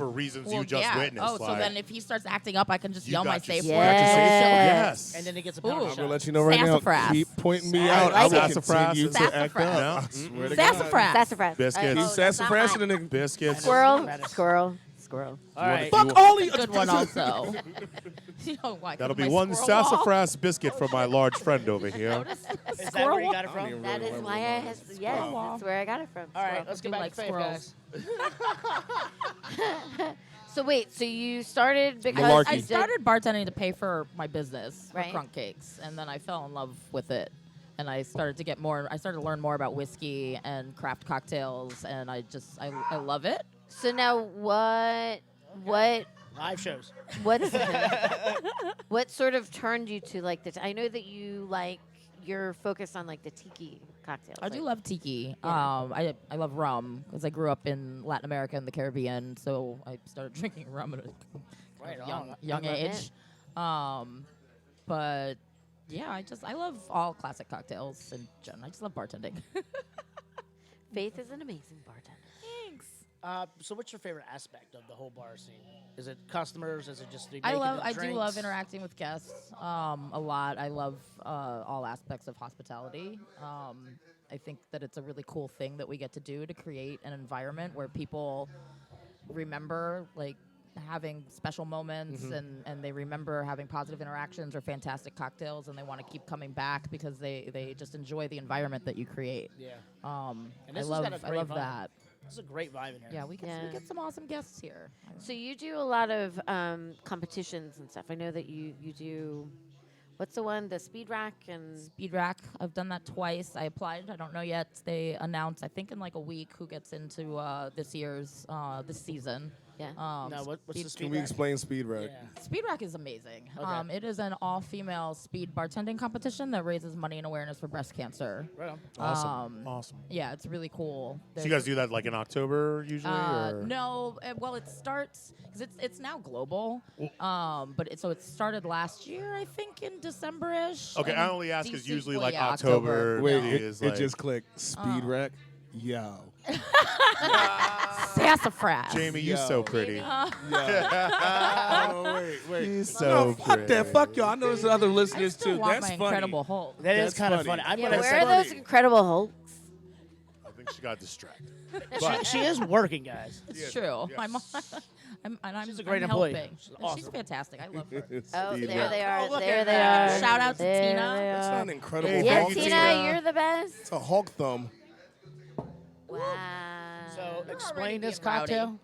reasons Well, you just yeah. witnessed. Oh, so like, then if he starts acting up, I can just you yell got my your- safe you word. got your safe word. Yes. Yes. And then it gets a Ooh. pound I'm shot. gonna let you know right now. Sassafras. Keep pointing me I out. like I will it. continue to act Sassafras. up. No. I swear to God. Sassafras. Sassafras. Biscuits. Keep Oh, that's not sassafras mine. in the Biscuits. Squirrel. Lettuce. Squirrel. Squirrel. All right. fuck all That's you. a good one also. You know why? 'Cause That'll of be my one squirrel wall? sassafras biscuit for my large friend over here. Notice the Is that squirrel where you wall? got it from? even That really is remember why I mine. has. Yes, Wall. that's where I got it from. All right, Squirrel. let's I get do back like to Faith, squirrels. guys. So wait, so you started because Malarkey. I you did- started bartending to pay for my business, for Right. Crunk Cakes, and then I fell in love with it. And I started to get more. I started to learn more about whiskey and craft cocktails, and I love it. So now what Live shows. what's what sort of turned you to like this? I know that you're focused on like the tiki cocktails. I do like- love tiki. Yeah. I love rum because I grew up in Latin America and the Caribbean, so I started drinking rum at a Right on. young I love age. But yeah, I love all classic cocktails and I just love bartending. Faith is an amazing bartender. Thanks. So what's your favorite aspect of the whole bar scene? Is it customers? Is it just the I making the do love drinks? interacting with guests a lot. I love all aspects of hospitality. I think that it's a really cool thing that we get to do to create an environment where people remember like having special moments and they remember having positive interactions or fantastic cocktails and they want to keep coming back because they just enjoy the environment that you create. Yeah. And And I this has love got a I great love vibe. that. This is a great vibe in here. Yeah, we Yeah. get some awesome guests here. So you do a lot of competitions and stuff. I know that you do. What's the one? The speed rack and Speed Rack. I've done that twice. I applied. I don't know yet. They announce, I think, in like a week who gets into this season. yeah. Now, what's the speed Can we rack? explain Speed Rack? Yeah. Speed Rack is amazing. Okay. It is an all-female speed bartending competition that raises money and awareness for breast cancer. Right on. Awesome. Awesome. Yeah, it's really cool. So you guys do that like in October usually? Or? No, well, it starts because it's now global. But it started last year, I think, in December-ish. Okay, and I only ask because DC usually well, like yeah, October Wait, is it like just clicked. Speed Rack. Yo. Sassafras. Jamie, you Yo. so pretty. Oh, wait. He's so No, fuck pretty. that. Fuck y'all. I know there's other I listeners still too. want That's my funny. Incredible Hulk. That is That's kind of funny. funny. I'm Yeah, gonna where say are those Incredible Hulks? I think she got distracted. she is working, guys. It's true. yes. My mom. I'm She's a great I'm employee. helping. She's She's awesome. fantastic. I love her. Oh, Speed there Rack. they are. Oh, look there at they that. are. Shout out to There Tina. they That's are. not an incredible Hey, Yeah, thank Hulk. you, Tina, Tina. you're the best. It's a Hulk thumb. Wow. So already explain this being rowdy. cocktail.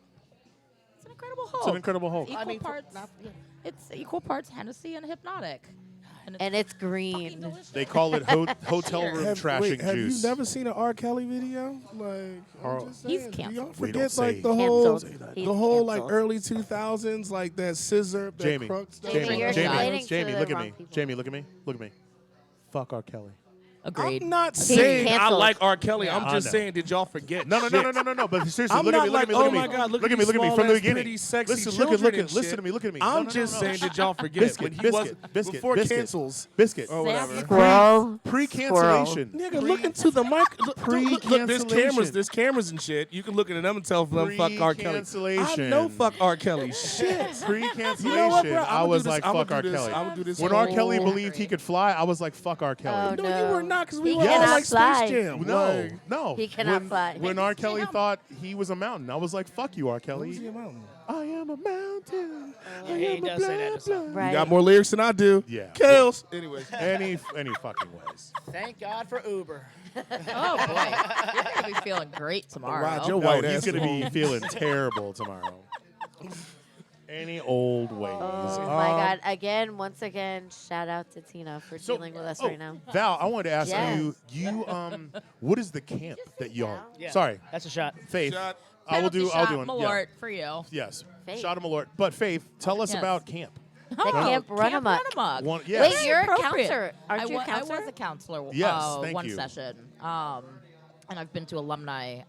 It's an Incredible Hulk. It's an Incredible Hulk. Equal parts. It's equal parts Hennessy and Hypnotic. And it's fucking green. delicious. They call it hotel room trashing Have juice. you never seen an R. Kelly video? Like, Carl- I'm just He's saying, do y'all canceled. We don't forget say like the whole, Canceled. He's the whole like canceled. early 2000s, like that scissor, that Jamie, crunk stuff? Jamie, you're relating to Jamie, the look at wrong me. people. Jamie, look at me. Look at me. Fuck R. Kelly. Agreed. I'm not He's saying I canceled. like R. Kelly. Yeah. I'm I just know. saying, did y'all forget? No. But seriously, I'm look at not me. Look like, at me. Look oh at me. my God, look Look at at me. these Look at me from the small-ass, beginning. pretty, sexy Listen, children and listen shit. to me. Look at me. I'm No, just no. saying, did y'all forget Biscuit, when he was biscuit, before biscuit. cancels Biscuit. or whatever? Squirrel. Pre-cancellation. Nigga, look into the mic. Look, there's Pre-cancellation. cameras and shit. You can look into them and tell them fuck R. Kelly. I Pre-cancellation. know fuck R. Kelly. Shit. Pre-cancellation. You know what, bro? I was like, fuck R. Kelly. I'm gonna do this. When R. Kelly believed he could fly, I was like, fuck R. Oh, Kelly. No, you were not, because we He were all cannot like fly. Space Jam. No. He cannot when, fly. When R. Kelly thought he was a mountain, I was like, fuck you, R. Kelly. Who's he a mountain? I am a mountain. I Yeah, am he a does say that in the song. Right. You got more lyrics than I do. Yeah. Kales. Anyways. Any fucking ways. Thank God for Uber. Oh boy, you're gonna be feeling great tomorrow. Ride your No, white he's ass gonna home. be feeling terrible tomorrow. Any old ways. Oh my God! Once again, shout out to Tina for dealing with us right now. Val, I wanted to ask Yes. you, what is the camp that y'all? Yeah. Sorry, That's a shot. Faith. Shot. I will do. I'll do one. Malort for you. Yeah. Yes. Faith. Shot him alert. But Faith, tell us Yes. about camp. The Camp Run Amok. One, yes. Wait, you're a Appropriate. counselor. Aren't you a I counselor? was a counselor. Yes, thank one you. session. And I've been to alumni.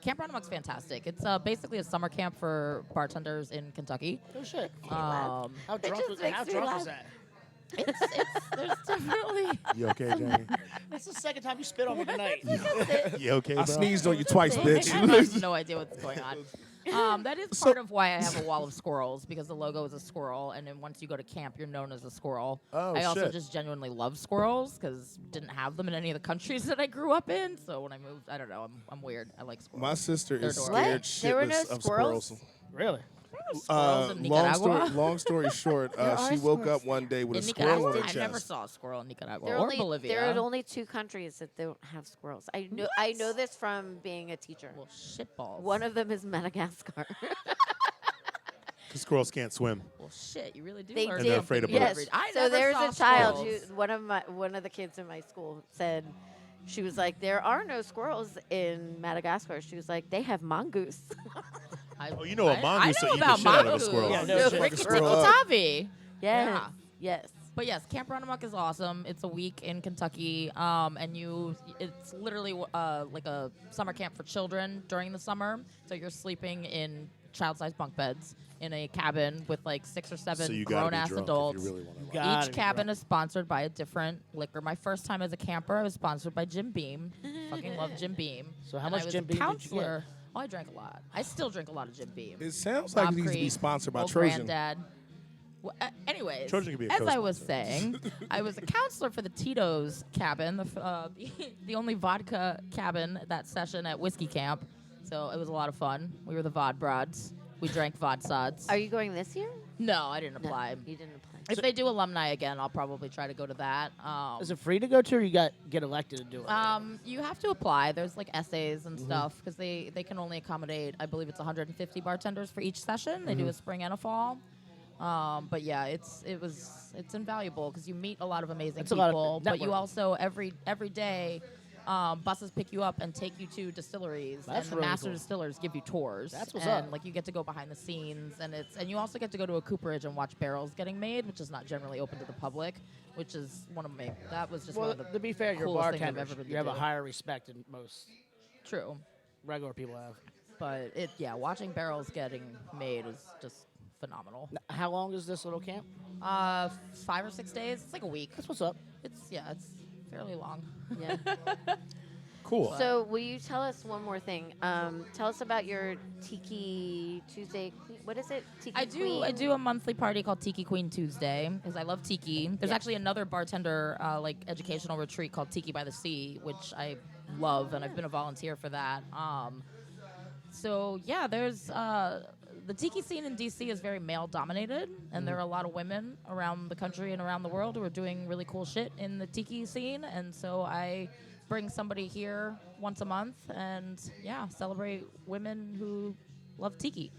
Camp Run Amok's fantastic. It's basically a summer camp for bartenders in Kentucky. Oh shit. laugh. How It drunk just was makes how me drunk laugh. was that? There's definitely. You okay, Jamie? That's the second time you spit on me tonight. You okay, bro? I sneezed on you twice, I bitch. have no idea what's going on. That is part of why I have a wall of squirrels, because the logo is a squirrel, and then once you go to camp, you're known as a squirrel. Oh, I also shit. just genuinely love squirrels because didn't have them in any of the countries that I grew up in. So when I moved, I don't know, I'm weird. I like squirrels. My sister They're is adorable. scared What? There were no shitless of squirrels? squirrels. Really? Squirrels in Nicaragua. Long story short, are she woke squirrels. up one day with In a squirrel on Nicaragua, her I chest. never saw a squirrel in Nicaragua There are or only, Bolivia. there are only 2 countries that don't have squirrels. I know this from being a teacher. Well, shitballs. One of them is Madagascar. Because squirrels can't swim. Well, shit, you really do They learn did. they're afraid of something bugs. Yes. every- I So never there's saw a child squirrels. who one of the kids in my school said, she was like, there are no squirrels in Madagascar. She was like, they have mongoose. Oh, you know a mongoose I will know eat the about shit out of a mongoose. squirrel. Yeah, no No, shit. Ricky Squirrel up. Tavi. Yes. Yeah. Yes. But yes, Camp Run Amok is awesome. It's a week in Kentucky, and it's literally like a summer camp for children during the summer. So you're sleeping in child-sized bunk beds in a cabin with like 6 or 7 So you gotta be grown-ass drunk adults. if you really want to. Gotta Each be cabin drunk. is sponsored by a different liquor. My first time as a camper, I was sponsored by Jim Beam. Fucking love Jim Beam. So how And I much was Jim a Beam did you counselor. Oh, I drank a lot. I still drink a lot of Jim Beam. It sounds like Knob it needs to be Creek, sponsored by Old Trojan. Granddad. Well, anyways, Trojan could be a as I was co-sponsor. saying, I was a counselor for the Tito's cabin, the only vodka cabin that session at Whiskey Camp. So it was a lot of fun. We were the Vod Broads. We drank Vodsods. Are you going this year? No, I didn't No, apply. you didn't apply. If they do alumni again, I'll probably try to go to that. Is it free to go to, or you got get elected to do it? You have to apply. There's like essays and stuff because they can only accommodate, I believe it's 150 bartenders for each session. They do a spring and a fall. But yeah, it's invaluable because you meet a lot of amazing It's a lot of people. But you networking. also every day. Buses pick you up and take you to distilleries, That's and the really master cool. distillers give you tours. That's what's and up. like you get to go behind the scenes, and you also get to go to a cooperage and watch barrels getting made, which is not generally open to the public. Which is that was just well, one of the to be fair, you're a coolest things I've bartender. ever been You have to a do. higher respect than most True. regular people have. But watching barrels getting made is just phenomenal. How long is this little camp? 5 or 6 days. It's like a week. That's what's up. It's fairly long. Yeah. Cool. So will you tell us one more thing? Tell us about your Tiki Tuesday. What is it? Tiki I Queen? do a monthly party called Tiki Queen Tuesday because I love tiki. There's actually another bartender like educational retreat called Tiki by the Sea, which I love, and I've been a volunteer for that. So yeah, there's the tiki scene in DC is very male dominated, and there are a lot of women around the country and around the world who are doing really cool shit in the tiki scene, and so I bring somebody here once a month and celebrate women who love tiki.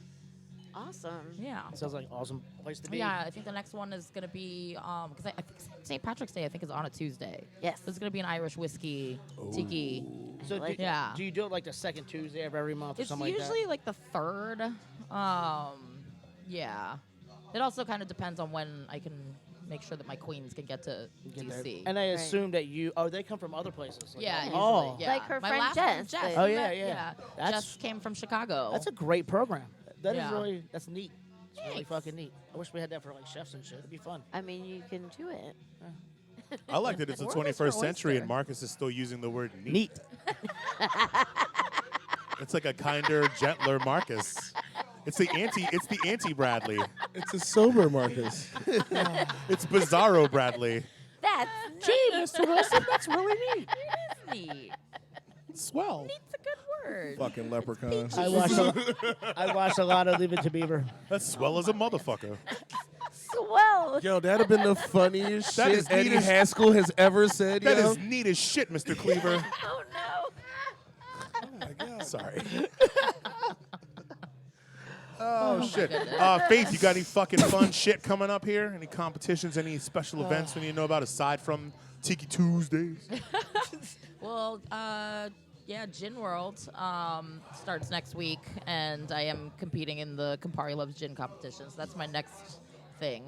Awesome. Yeah. Sounds like an awesome place to be. Yeah, I think the next one is going to be because I think St. Patrick's Day I think is on a Tuesday. Yes. There's going to be an Irish whiskey tiki. So do, Yeah. do you do it like the second Tuesday of every month or It's something usually like the third. Yeah. It also kind of depends on when I can make sure that my queens can get to like that? DC. And I assume that they come from other places. Like, yeah, oh, usually. Yeah. Like her My friend last one, Jess, Jess. the- Oh, we yeah, met- yeah. That's- Jess came from Chicago. that's a great program. That is Yeah. that's neat. It's really Thanks. fucking neat. I wish we had that for like chefs and shit. It'd be fun. I mean, you can do it. I like that it's the World is 21st your century oyster. and Marcus is still using the word neat. Neat. It's like a kinder, gentler Marcus. It's the anti Bradley. It's a sober Marcus. It's Bizarro Bradley. That's Gee, Mr. Wilson, that's really neat. It is neat. Swell. Neat's a good word. Fucking leprechaun. I watched a lot of Leave It to Beaver. That's swell as a motherfucker. swell. Yo, that'd have been the funniest That shit is Eddie neat as- Haskell has ever said, That yo. is neat as shit, Mr. Cleaver. Oh no. Oh my God. Sorry. Oh, shit. goodness. Faith, you got any fucking fun shit coming up here? Any competitions, any special events we need to know about aside from Tiki Tuesdays? Well, Gin World starts next week, and I am competing in the Campari Loves Gin competition. So that's my next thing.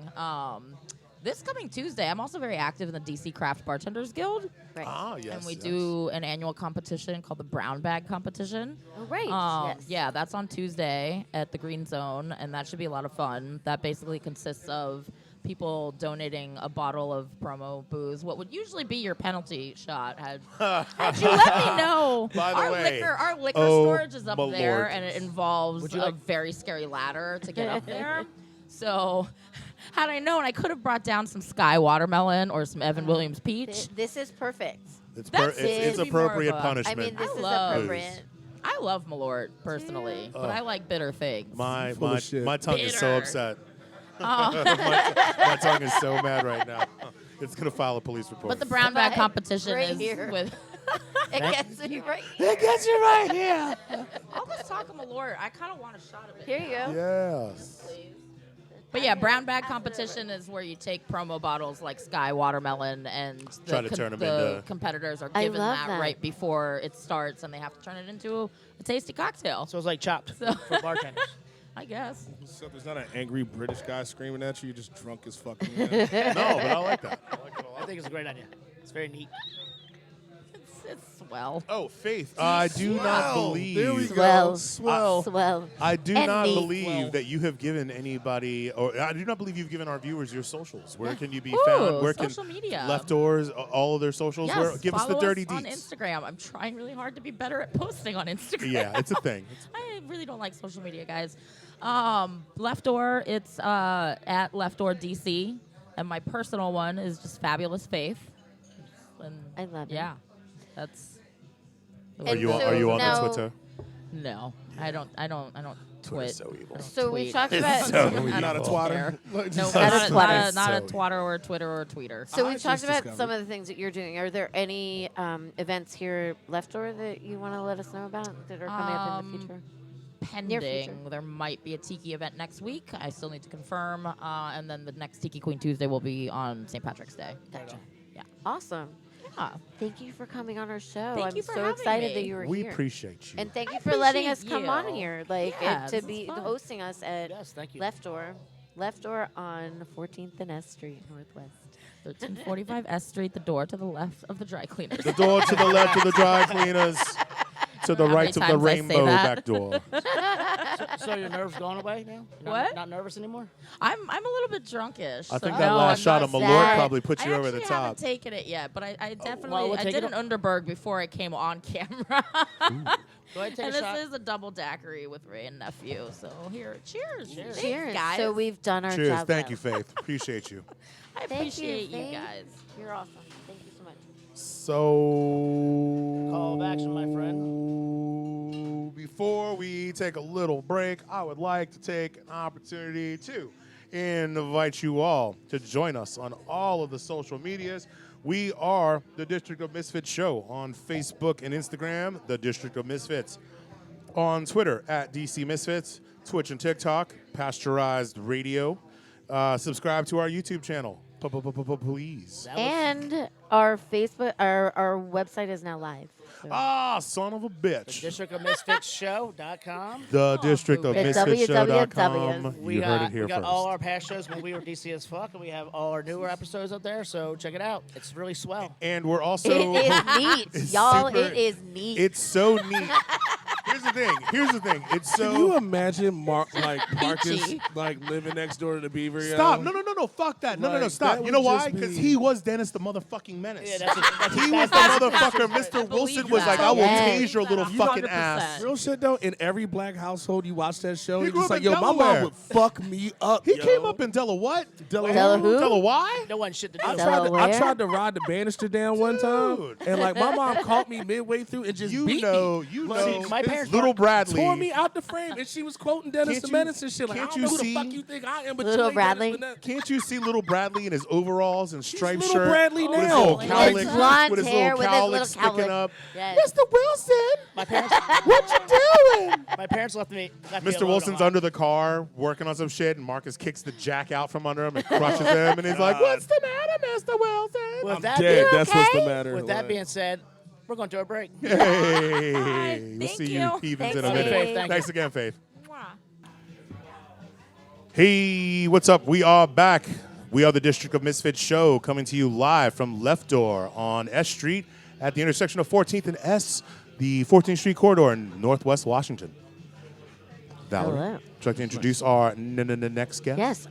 This coming Tuesday, I'm also very active in the DC Craft Bartenders Guild, Right. Ah, yes. and we yes. do an annual competition called the Brown Bag Competition. Oh, right. Yes. Yeah, that's on Tuesday at the Green Zone, and that should be a lot of fun. That basically consists of people donating a bottle of promo booze, what would usually be your penalty shot, had you let me know. By the way, Our liquor oh, storage is up my there, Lord. and it involves Would you a like- very scary ladder to get up there. So, had I known, I could have brought down some Sky Watermelon or some Evan Williams Peach. This is perfect. It's That's it's maybe more of appropriate a- punishment. I mean, this I is love appropriate. I love Malort personally, but I like bitter things. my Full of shit. my tongue is so Bitter. upset. Oh. My tongue is so mad right now. It's gonna file a police report. But the brown bag Right- competition right is here. with. It gets me right. it gets you right here. All this talk of Malort, I kind of want a shot of it. Here you go. Yes. Please. But yeah, brown bag competition is where you take promo bottles like Sky Watermelon and Try to turn 'em the into- competitors are I given love that that. right before it starts, and they have to turn it into a tasty cocktail. So it's like Chopped So- for bartenders. I guess. So there's not an angry British guy screaming at you. You're just drunk as fuck. No, but I like that. I like it a I lot. think it's a great idea. It's very neat. It's swell. Oh, Faith, I do not believe. There we go. Swell. Swell. Swell. I do And not me. believe Well. that you have given anybody, or I do not believe you've given our viewers your socials. Where can you be Ooh, found? Where social can media. Left Doors, all of their socials? Yes, Where, give us the follow dirty on deets. Instagram. I'm trying really hard to be better at posting on Instagram. Yeah, it's a thing. I really don't like social media, guys. Left Door, it's at Left Door DC, and my personal one is just Fabulous Faith. And I love it. Yeah, that's. Are And you so are you on now- the Twitter? No, I don't twit. so evil. I don't So we tweet. talked about. so I don't Not a evil. twatter. care. Like, No, just- Not a not, twatter. not a So twatter or a Twitter or a tweeter. So we I talked just about discovered. some of the things that you're doing. Are there any events here left door that you want to let us know about that are coming up in the future? Near future. Pending. There might be a Tiki event next week. I still need to confirm. And then the next Tiki Queen Tuesday will be on St. Patrick's Day. Gotcha. Yeah. Awesome. Yeah. Thank you for coming on our show. Thank I'm you for so having excited me. that you were We here. appreciate you. And thank I you for letting us appreciate come on you. here, like Yeah, and this to was be fun. hosting us at Yes, thank you. Left Door on 14th and S Street Northwest. 1345 S Street, the door to the left of the dry cleaners. The door to the left of the dry cleaners, to the How right many of the times I say rainbow that? back door. So your nerves gone away now? You're What? Not nervous anymore? I'm a little bit drunkish. I think so that No, last I'm shot not of Malort sad. probably put you I over the actually haven't top. taken it yet, but I definitely well, we'll I take did it an Underberg before I came on camera. Go ahead and take And a this shot. is a double daiquiri with Ray and nephew. So here, cheers. Cheers. Thanks, Cheers. guys. So we've done our Cheers. job. Thank well. you, Faith. Appreciate you. I Thank you, appreciate you Faith. guys. You're awesome. Thank you so much. So, Call of action, my before we take a little break, I would like to take an opportunity to invite you all to join us on all of the social medias. We are the District of Misfits Show on Facebook and Instagram, the District of Misfits. On Twitter, at DC Misfits, Twitch and TikTok, Pasteurized Radio. Subscribe to our YouTube channel, please. That was- And our Facebook, our website is now live. So Ah, son of a bitch. DistrictOfMisfitsShow.com. The District of The Misfitsshow.com. www. You heard it here we got first. all our past shows when we were DC as fuck, and we have all our newer episodes up there, so check it out. It's really swell. And we're also it is neat, It's y'all. super- It is neat. It's so neat. Here's the thing. It's Can you so imagine Marcus Peachy. like living next door to the Beaver? yo? Stop. No, fuck that. No, Like, stop. that You know would why? just Because be- he was Dennis the motherfucking Menace. Yeah, that's He was the motherfucker. Mr. Wilson was like, I will Yes. tase your little fucking ass. Real shit though. In every black household, you watch that show. He You're grew just up like, in yo, my Delaware. mom would fuck me up. He yo. came up in Della what? Della who? Della why? No one shit to do. I with tried, to, I Delaware? tried to ride the banister down one time, Dude. and like my mom caught me midway through and just You beat know, me. you Like, know. my parents Little weren't- Bradley. tore me out the frame, and she was quoting Dennis Can't the you- Menace and shit. Like, I can't don't you know who see- the fuck you think I am, but Little you ain't Bradley? Dennis the Menace. Can't you see little Bradley in his overalls and striped little shirt? Bradley with his now. little With cowlick, his blonde with his hair, little with his cowlick little sticking cowlick. up. Yes. Mr. Wilson, My parents, what you doing? my parents left me. Left me Mr. alone a Wilson's lot. under the car working on some shit, and Marcus kicks the jack out from under him and crushes him, and he's like, "What's the matter, Mr. Wilson?" With I'm that dead. being- That's what's the okay? matter. With that Like, being said, we're going to a break. Hey, we'll Thank see you. you heathens in a Thanks, minute. Faith. Thank Thanks you. again, Faith. Mwah. Hey, what's up? We are back. We are the District of Misfits Show, coming to you live from Left Door on S Street at the intersection of 14th and S, the 14th Street corridor in Northwest Washington. Valerie, Hello. would you like to introduce our next guest? Yes,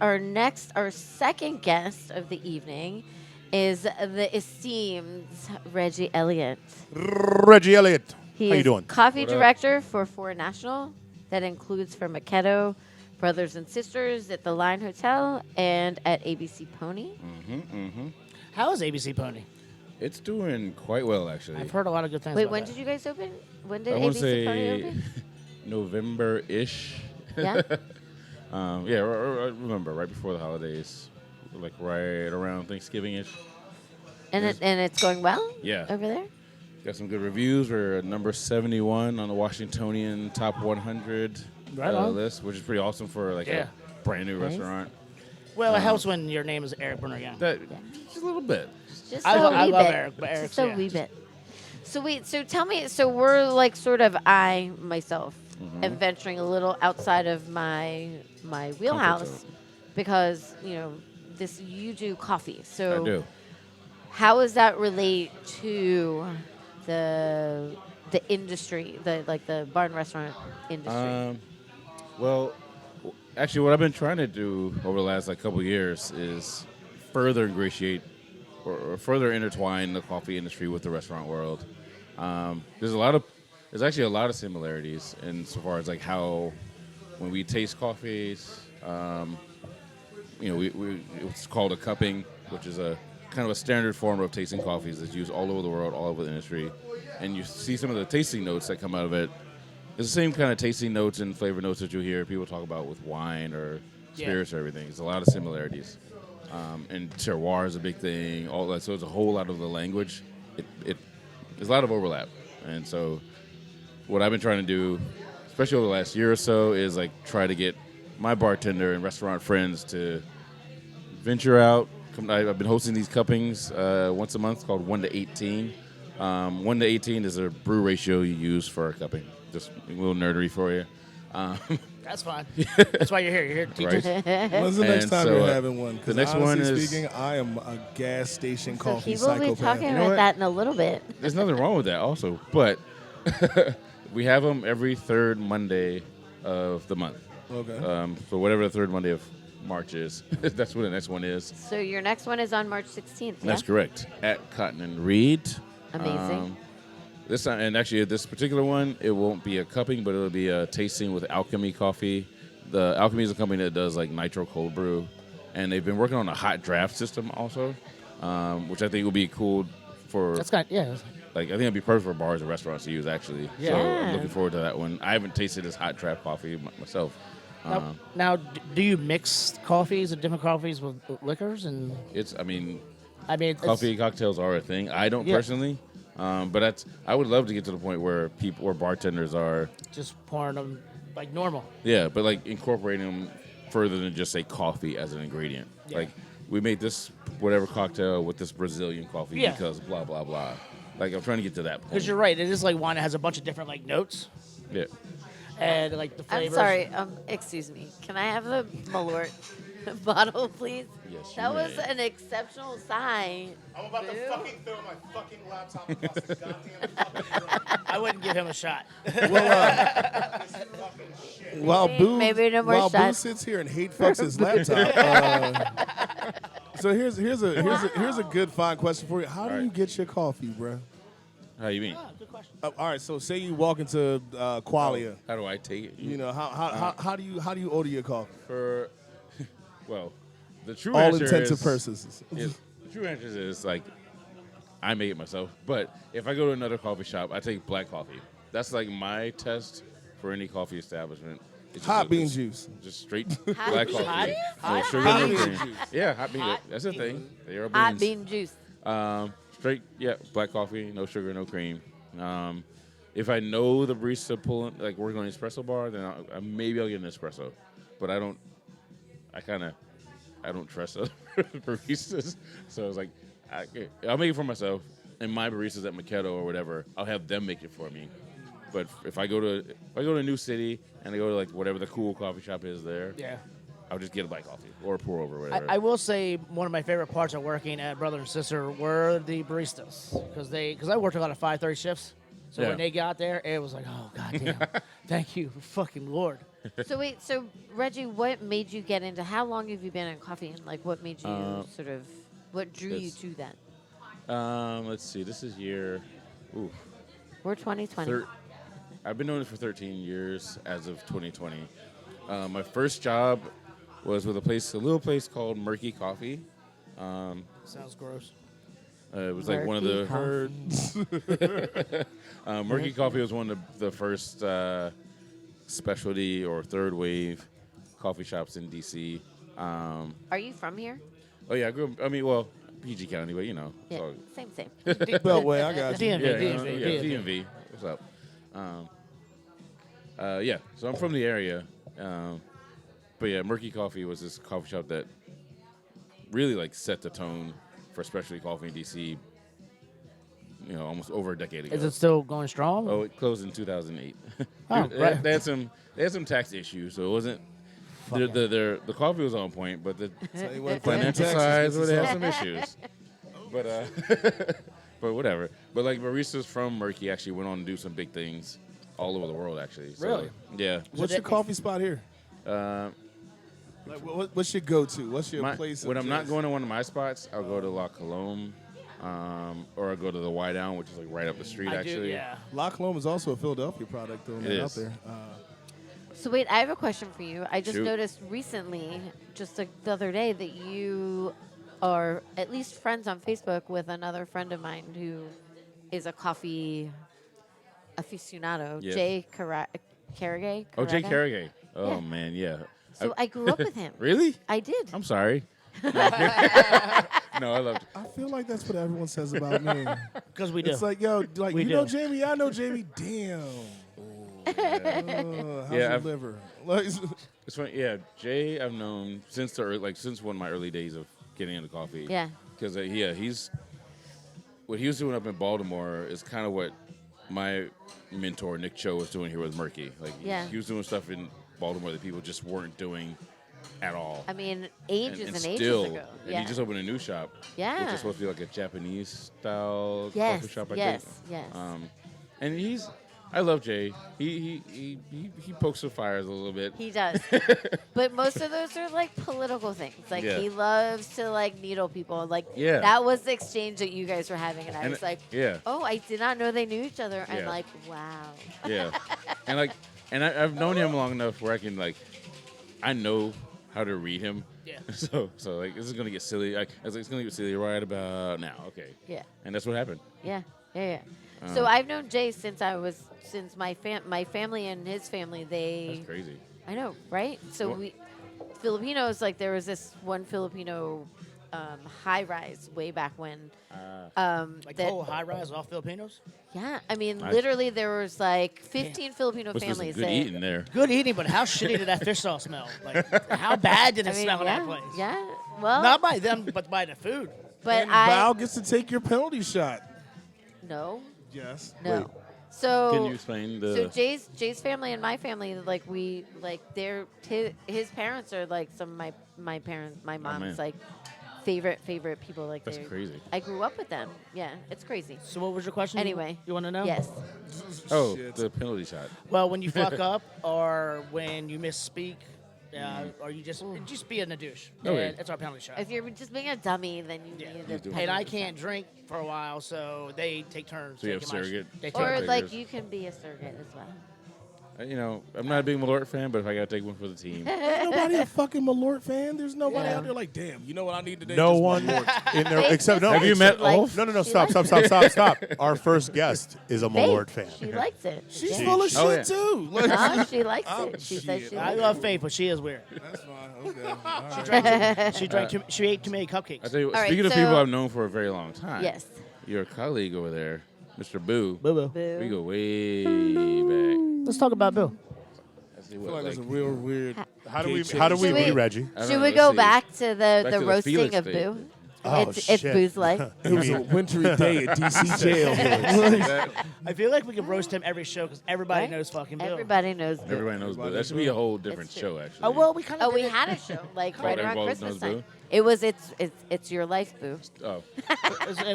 our second guest of the evening is the esteemed Reggie Eliot. Reggie Eliot. He How you is doing? coffee What up? director for Four National. That includes for Makedo, Brothers and Sisters at the Line Hotel and at ABC Pony. How is ABC Pony? It's doing quite well, actually. I've heard a lot of good things. Wait, about when that. did you guys open? When did I want to ABC Pony say open? November-ish. Yeah. Yeah, I remember right before the holidays, like right around Thanksgiving-ish. And it's going well Yeah. over there? Got some good reviews. We're at number 71 on the Washingtonian Top 100 Right on. list, which is pretty awesome for like Yeah. a brand new Nice. restaurant. Well, it helps when your name is Eric Burner Young. That just a little bit. Just I a lo- I wee love bit. Eric, but Eric's, Just a yeah. wee bit. So wait, so tell me, so we're like sort of I myself am venturing a little outside of my wheelhouse zone. because this you do coffee. So I do. how does that relate to the industry, the bar and restaurant industry? Well, actually, what I've been trying to do over the last couple years is further ingratiate or further intertwine the coffee industry with the restaurant world. There's actually a lot of similarities insofar as how when we taste coffees, it's called a cupping, which is a kind of a standard form of tasting coffees that's used all over the world, all over the industry. And you see some of the tasting notes that come out of it. It's the same kind of tasting notes and flavor notes that you hear people talk about with wine or spirits or everything. There's a lot of similarities. And terroir is a big thing. All that. So it's a whole lot of the language. There's a lot of overlap. And so what I've been trying to do, especially over the last year or so, is try to get my bartender and restaurant friends to venture out. I've been hosting these cuppings once a month called 1 to 18. 1 to 18 is a brew ratio you use for a cupping. Just a little nerdery for you. That's fine. That's why you're here. You're here to teach Right. us. When's the next And time so, you're having one? 'Cause the next one honestly is- speaking, I am a gas station So coffee he will be psychopath. talking know about what? that in a little bit. There's nothing wrong with that also. But we have them every third Monday of the month. Okay. So whatever the third Monday of March is, that's what the next one is. So your next one is on March 16th. That's yeah? correct. At Cotton and Reed. Amazing. This time, and actually this particular one, it won't be a cupping, but it'll be a tasting with Alchemy Coffee. The Alchemy is a company that does nitro cold brew, and they've been working on a hot draft system also, which I think will be cool for. That's kind of, yeah. I think it'd be perfect for bars and restaurants to use actually. Yeah. So Yeah. I'm looking forward to that one. I haven't tasted this hot draft coffee myself. Now, do you mix coffees and different coffees with liquors? And I mean, coffee. cocktails are a thing. I don't Yeah. personally, but I would love to get to the point where bartenders are. Just pouring them like normal. Yeah, but incorporating them further than just say coffee as an ingredient. Yeah. We made this whatever cocktail with this Brazilian coffee Yeah. because blah blah blah. I'm trying to get to that point. Because you're right. It is like wine that has a bunch of different notes Yeah. and the I'm flavors. sorry. Excuse me. Can I have the Malort bottle, please? Yes, you That was may. an exceptional sign. I'm about to Boo. fucking throw my fucking laptop across the goddamn fucking room. I wouldn't give him a shot. While Boo, maybe no more while Boo shots. sits here and hate fucks his laptop. So here's a good fine question for you. How do you right. get your coffee, bro? How you mean? Good question. All right, so say you walk into Qualia. How do I take it? You know how do you order your coffee? For well, the true All answer intents and is, purposes. the true answer is I make it myself. But if I go to another coffee shop, I take black coffee. That's my test for any coffee establishment. It's just Hot bean juice. Just straight Hot black bean coffee. juice? No Hot sugar, bean no juice. cream. Yeah, hot bean. Hot That's a bean. thing. They are beans. Hot bean juice. Straight, black coffee, no sugar, no cream. If I know the barista pulling, working on an espresso bar, then maybe I'll get an espresso. But I don't trust other baristas. So it's I'll make it for myself. And my baristas at Makedo or whatever, I'll have them make it for me. But if I go to a new city and I go to whatever the cool coffee shop is there, Yeah. I'll just get a black coffee or a pour over, or whatever. I will say one of my favorite parts of working at Brother and Sister were the baristas because I worked a lot of 5:30 shifts. So Yeah. when they got there, it was like, oh goddamn, thank you, fucking Lord. So wait, so Reggie, what made you get into? How long have you been in coffee, and like, what made you what drew you to that? Let's see. This is year. Ooh, We're 2020. I've been doing this for 13 years as of 2020. My first job was with a little place called Murky Coffee. Sounds gross. It was like one of the Murky Coffee was one of the first specialty or third wave coffee shops in DC. Are you from here? Oh yeah, I grew up. I mean, well, PG County, but you know. Yeah, So, same. Beltway, I got you. DMV. DMV. What's up? Yeah, so I'm from the area. But yeah, Murky Coffee was this coffee shop that really like set the tone for specialty coffee in DC. You know, almost over a decade ago. Is it still going strong? Oh, it closed in 2008. Oh, right. They had some tax issues, so it wasn't. The coffee was on point, but the Tell you what, financial Texas side gets where they us had all. some issues. But but whatever. But like baristas from Murky actually went on to do some big things all over the world. Actually, so, Really? Yeah. What's your coffee spot here? Like, what's your go-to? What's your place? When of I'm not choice? going to one of my spots, I'll go to La Colombe, or I'll go to the Y Down, which is like right up the street. I actually, do, yeah. La Colombe is also a Philadelphia product, though. Man, out is. there. So wait, I have a question for you. I just Shoot. noticed recently, just the other day, that you are at least friends on Facebook with another friend of mine who is a coffee aficionado, Yes. Jay Carragay. Oh, Jay Carragay. Oh Yeah. man, yeah. So I grew up with him. Really? I did. I'm sorry. No, I loved it. I feel like that's what everyone says about me. Because we do. It's like, yo, like We you know do. Jamie? Yeah, I know Jamie. Damn. How's Yeah, your I've- liver? Like, It's funny. Yeah, Jay, I've known since since one of my early days of getting into coffee. Yeah. Because he's what he was doing up in Baltimore is kind of what my mentor Nick Cho was doing here with Murky. Like Yeah. he was doing stuff in Baltimore that people just weren't doing at all. I mean, ages and ages still, ago. and Yeah. he just opened a new shop. Yeah. Which is supposed to be like a Japanese style Yes, coffee shop, I yes, think. yes. And I love Jay. He pokes the fires a little bit. He does. But most of those are like political things. Like Yeah. he loves to like needle people. Like Yeah. that was the exchange that you guys were having, and I And was like, yeah. oh, I did not know they knew each other. And Yeah. like, wow. Yeah, and I've known him long enough where I can I know how to read him. Yeah. So like this is gonna get silly. I was like, it's gonna get silly right about now. Okay. Yeah. And that's what happened. Yeah. So I've known Jay since my family and his family. That's crazy. I know, right? So What- we Filipinos, like there was this one Filipino high rise way back when. Like that- whole high rise, all Filipinos. Yeah, I mean, Nice. literally there was like 15 Filipino Must be some families good there. eating there. Good eating, but how shitty did that fish sauce smell? Like, how bad did it I mean, smell in yeah, that place? yeah. Well, Not by them, but by the food. but and I Val gets to take your penalty shot. no, Yes. no. Wait. So Can you explain the? So Jay's family and my family, like we like his parents are like some of my parents, my man. mom's like favorite people. Like That's they're- crazy. I grew up with them. Yeah, it's crazy. So what was your question? Anyway, you want to know? Yes. Oh, Shit. the penalty shot. Well, when you fuck up or when you misspeak, or you just being a douche, Okay. and it's our penalty shot. If you're just being a dummy, then you Yeah. need You to. do. And I can't drink for a while, so they take turns. So you have taking my surrogate? They take Or Take like yours. you can be a surrogate as well. You know, I'm not a big Malort fan, but if I gotta take one for the team, Ain't nobody a fucking Malort fan. There's nobody Yeah. out there like, damn. You know what I need today? No Just one Malort. in there Faith except no. just Have you likes met it, like- Ulf? No. She Stop. likes Stop. Our first guest is a Malort fan. She likes it. She's Yeah. full of shit Oh, yeah. too. Like, No, she likes Oh, it. She says shit. she I likes love Faith, but she is weird. That's fine. Okay. All right. She ate too many cupcakes. I tell you, what, All right, speaking of so- people I've known for a very long time. Yes. Your colleague over there, Mr. Boo. Boo boo. Boo. We go way back. Let's talk about Bill. I see I what, feel like like, it's a real weird. How do we Gay how do we Should meet we- Reggie? I don't Should know, we let's go see. back to Back the to the roasting Felix of thing. Boo? Oh, it's shit. Boo's Life. It was a wintry day at DC jail. That- I feel like we could roast him every show because everybody Right? knows fucking Bill. Everybody knows Boo. Everybody knows Boo. That should be a whole different It's true. show, actually. Oh well, we kind of. Oh, we had a show like Called right around Everybody Christmas Knows time. Boo? It was it's your life, Boo. Oh,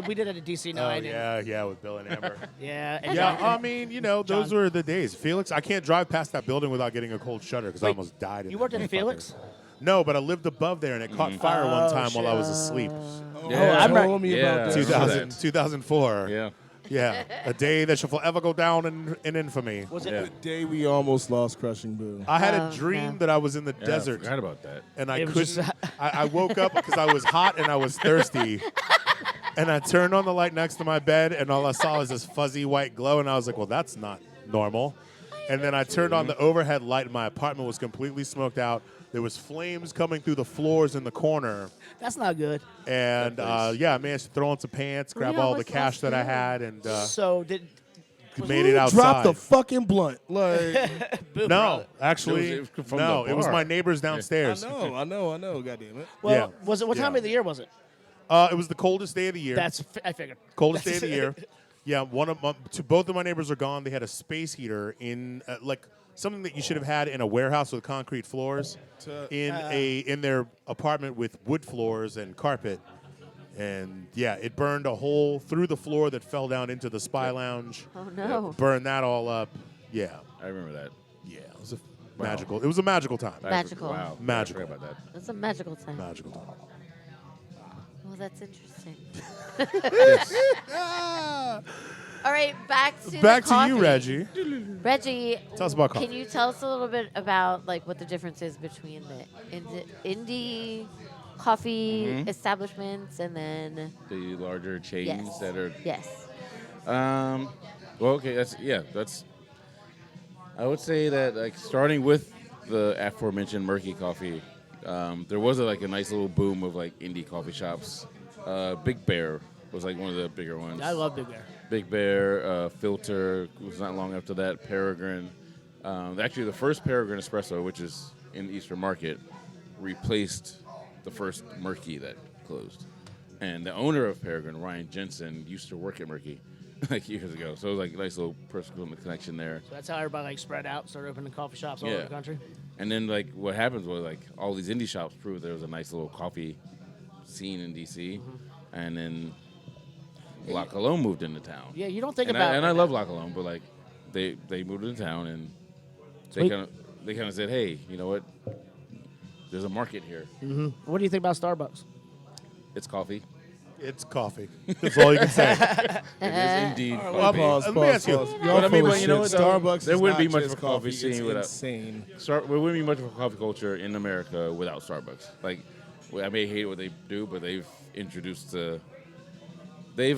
we did it at DC Oh, 9. yeah, with Bill and Amber. Yeah. And Yeah, John- I mean, those John. were the days. Felix, I can't drive past that building without getting a cold shudder because I Wait, almost died. you that worked in motherfucker. Felix? No, but I lived above there and it caught fire one time while I was asleep. Yeah. I'm right. Told me Yeah. about that. 2004. yeah. Yeah, a day that shall forever go down in infamy. Was it? Yeah. The day we almost lost Crushing Boo. I had Oh, a dream no. that I was in the Yeah, desert. I forgot about that. And I It was couldn't. just- I woke up because I was hot and I was thirsty. And I turned on the light next to my bed, and all I saw was this fuzzy white glow, and I was like, "Well, that's not normal." And then I turned on the overhead light, and my apartment was completely smoked out. There was flames coming through the floors in the corner, That's not good. and I managed to throw on some pants, grab all the almost cash lost that I you. had, and So did made it Who outside. dropped the fucking blunt. Like, Boo No, actually, It was from no. the It was bar. my neighbors I downstairs. know. God damn it. Well, Yeah. was it what time Yeah. of the year was it? It was the coldest day of the year. I figured. Coldest day of the year. Yeah, both of my neighbors are gone. They had a space heater in like something that you should have had in a warehouse with concrete floors in their apartment with wood floors and carpet. And yeah, it burned a hole through the floor that fell down into the spy lounge. Oh no. Burned that all up. Yeah. I remember that. Yeah, it was magical. It was a magical time. Magical. Wow. Magical. I forgot about that. It's a magical time. Magical time. Well, that's interesting. All right, back to Back the to you, coffee. Reggie. Reggie, Tell us about coffee. can you tell us a little bit about like what the difference is between the indie coffee establishments and then The larger chains yes, that are. yes, Well, okay. That's. I would say that like starting with the aforementioned murky coffee, there was a nice little boom of like indie coffee shops. Big Bear was like one of the bigger ones. I love Big Bear. Big Bear, Filter was not long after that. Peregrine. Actually, the first Peregrine Espresso, which is in Eastern Market, replaced the first Murky that closed. And the owner of Peregrine, Ryan Jensen, used to work at Murky like years ago. So it was like a nice little personal connection there. So that's how everybody like spread out, started opening coffee shops all over Yeah. the country. And then like what happens was like all these indie shops proved there was a nice little coffee scene in DC. And then La Colombe moved into town. Yeah, you don't think And about I love La Colombe, but like they moved into town and they kind of said, hey, you know what? There's a market here. What do you think about Starbucks? It's coffee. It's coffee. That's all you can say. It is indeed Well, coffee. Let me ask you. Y'all But I mean, full but of you know shit. what, though? Starbucks There is wouldn't be not much just of a coffee scene it's without- insane. There wouldn't be much of a coffee culture in America without Starbucks. Like, I may hate what they do, but they've introduced they've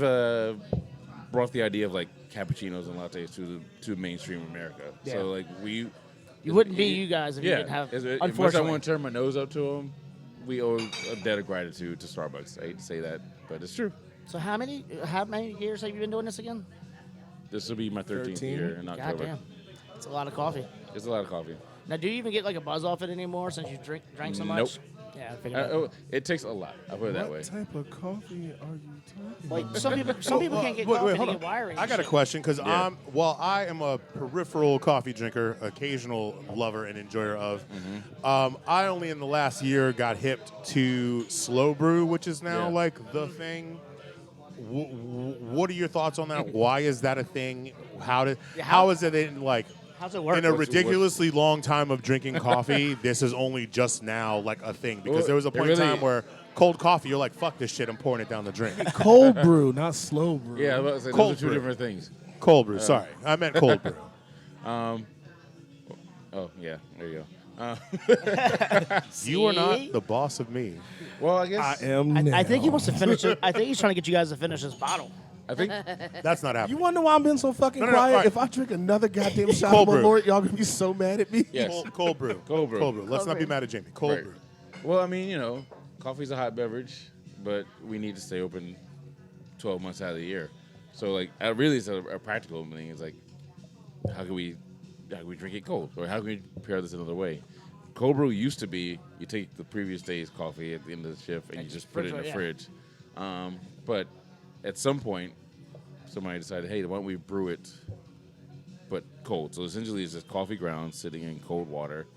brought the idea of like cappuccinos and lattes to mainstream America. Yeah. So like You wouldn't be you guys if you yeah. didn't have. As much as I Unfortunately, want to turn my nose up to them, we owe a debt of gratitude to Starbucks. I hate to say that, but it's true. so how many years have you been doing this again? This will be my 13th 13? year in October. Goddamn, it's a lot of coffee. It's a lot of coffee. Now, do you even get like a buzz off it anymore since you drank so much? Nope. Yeah, I figured. that. It takes a lot. I'll put it that way. What type of coffee are you talking Like about? some people can't get coffee, they hold get on. wiring. I got a shit. question because Yeah. I am a peripheral coffee drinker, occasional lover and enjoyer of. I only in the last year got hipped to slow brew, which is now Yeah. like the thing. What are your thoughts on that? Why is that a thing? How is it in like How's it work? in a What's- ridiculously long time of drinking coffee? This is only just now like a thing because Well, there was a it point in really- time where cold coffee, you're like, fuck this shit, I'm pouring it down the drain. Cold brew, not slow brew. Yeah, I was about to say Cold those are two brew. different things. Cold brew, sorry, I meant cold brew. Oh yeah, there you go. You are not See? the boss of me. Well, I I guess am now. I think he wants to finish it. I think he's trying to get you guys to finish this bottle. I think That's not You happening. wonder why I'm being so fucking No, no, no, quiet? all right. If I drink another goddamn shot Cold of brew. Malort, y'all gonna be so mad at me. yes. Cold brew. Cold brew. Cold brew. Let's Cold not be brew. mad at Jamie. Cold Right. brew. Well, I mean, coffee's a hot beverage, but we need to stay open 12 months out of the year. So, like, really, it's a practical thing. It's like, how can we drink it cold, or how can we prepare this another way? Cold brew used to be you take the previous day's coffee at the end of the shift and you just put it in the refrigerate, yeah. fridge. But at some point, somebody decided, hey, why don't we brew it, but cold? So essentially, it's just coffee grounds sitting in cold water,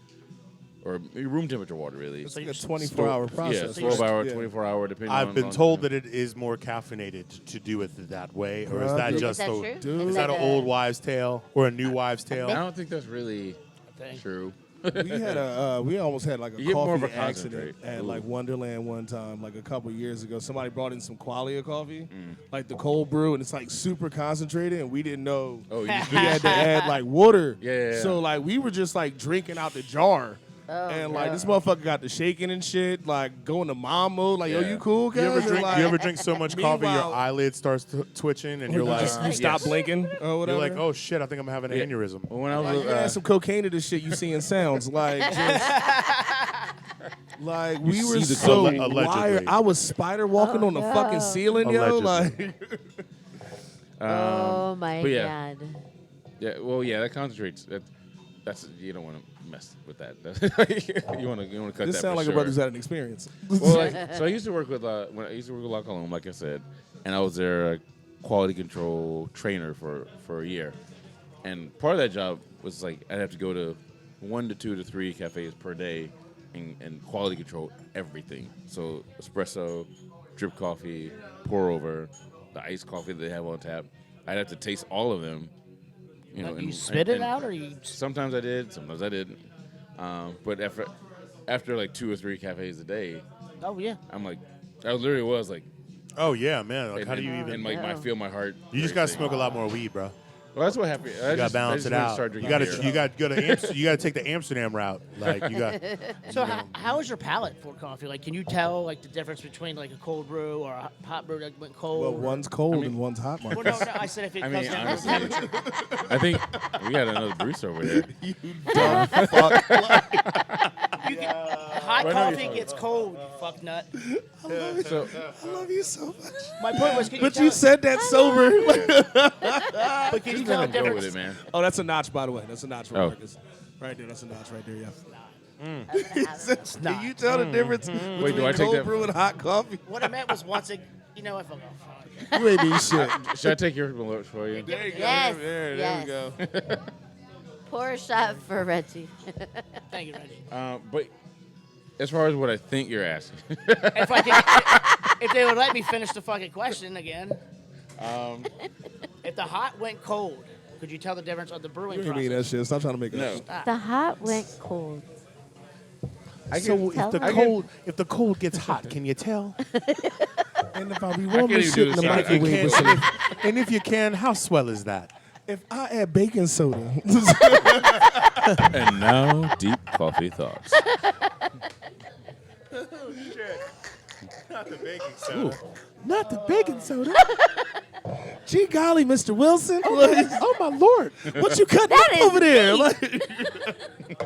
or room temperature water, really. It's like a 24-hour process. Yeah, 12-hour, 24-hour, depending on. I've been told that it is more caffeinated to do it that way, or is that Is just that a, true? is that an old wives' tale or a new wives' I tale? don't think that's really thing. true. We almost had like a You get more of coffee a accident concentrate. at Ooh. like Wonderland one time, like a couple years ago. Somebody brought in some qualia coffee, like the cold brew, and it's like super concentrated, and we didn't know Oh, you we had to add like water. Yeah. So like we were just like drinking out the jar. And like this motherfucker got the shaking and shit, like going to mom mode, like yo, Yeah. you cool? You ever cuz? drink? Like, you ever drink so much coffee your Meanwhile- eyelid starts twitching, and you're you like, just- you stop blinking or you're whatever. like, oh shit, I think I'm having an Yeah. aneurysm. Well, when I Like, was you add some cocaine to this shit, you seeing sounds like just, like we were see the so color. Allegedly. wired. I was spider walking on the fucking ceiling, yo. Allegedly. Like Oh my but yeah. god. That concentrates. That's you don't want to mess with that. you want to cut this that. sound for like sure. a brother's had an experience. Well, so I used to work with when I used to work with La Colombe, like I said, and I was their quality control trainer for a year. And part of that job was like I'd have to go to 1 to 2 to 3 cafes per day and quality control everything. So espresso, drip coffee, pour over, the iced coffee that they have on tap. I'd have to taste all of them. You know, Like, you and- spit and- it out, or you? Sometimes I did, sometimes I didn't. But after like 2 or 3 cafes a day, Oh yeah. I'm like, I literally was like, Oh yeah, man. Like, and, how do you and, even? and like, I feel my heart. You just gotta racing. smoke a lot more weed, bro. Well, that's what happened. You gotta balance it out. You gotta go to you gotta take the Amsterdam route. Like you got. So how is your palate for coffee? Like, can you tell like the difference between like a cold brew or a hot brew that went cold? Well, one's cold and one's hot, Well, Marcus. no, I said if it I comes mean, down to honestly, temperature. I think we got another barista over there. Hot But I know coffee you're gets cold, you fuck nut. So I love you so much. My point was, can But you you tell, said that sober. but can you just tell let the him go with difference? it, man. Oh, that's a notch, by the way. That's a notch for Oh. Marcus. Right there. That's a notch right there, yeah. not. Can you tell the difference between Wait, do I take cold that- brew and hot coffee? What I meant was once it, you know, if I'm You ain't mean shit. Should I take your malort for you? There you go. Yes, There yes. we go. Pour a shot for Reggie. thank you, Reggie. But as far as what I think you're asking, If I can, if they would let me finish the fucking question again. If the hot went cold, could you tell the difference of the brewing You ain't mean process? that shit. Stop trying to make it no. up. The hot went cold. So Tell her. if the cold gets hot, can you tell? And if I be can't warming even shit do in the this. I microwave with And some, and if you can, how swell is that? if I add baking soda, And now, deep coffee thoughts. Not the baking soda. not the baking soda. Gee golly, Mr. Wilson, Oh my lord! what you cutting That up is over there? deep. Like,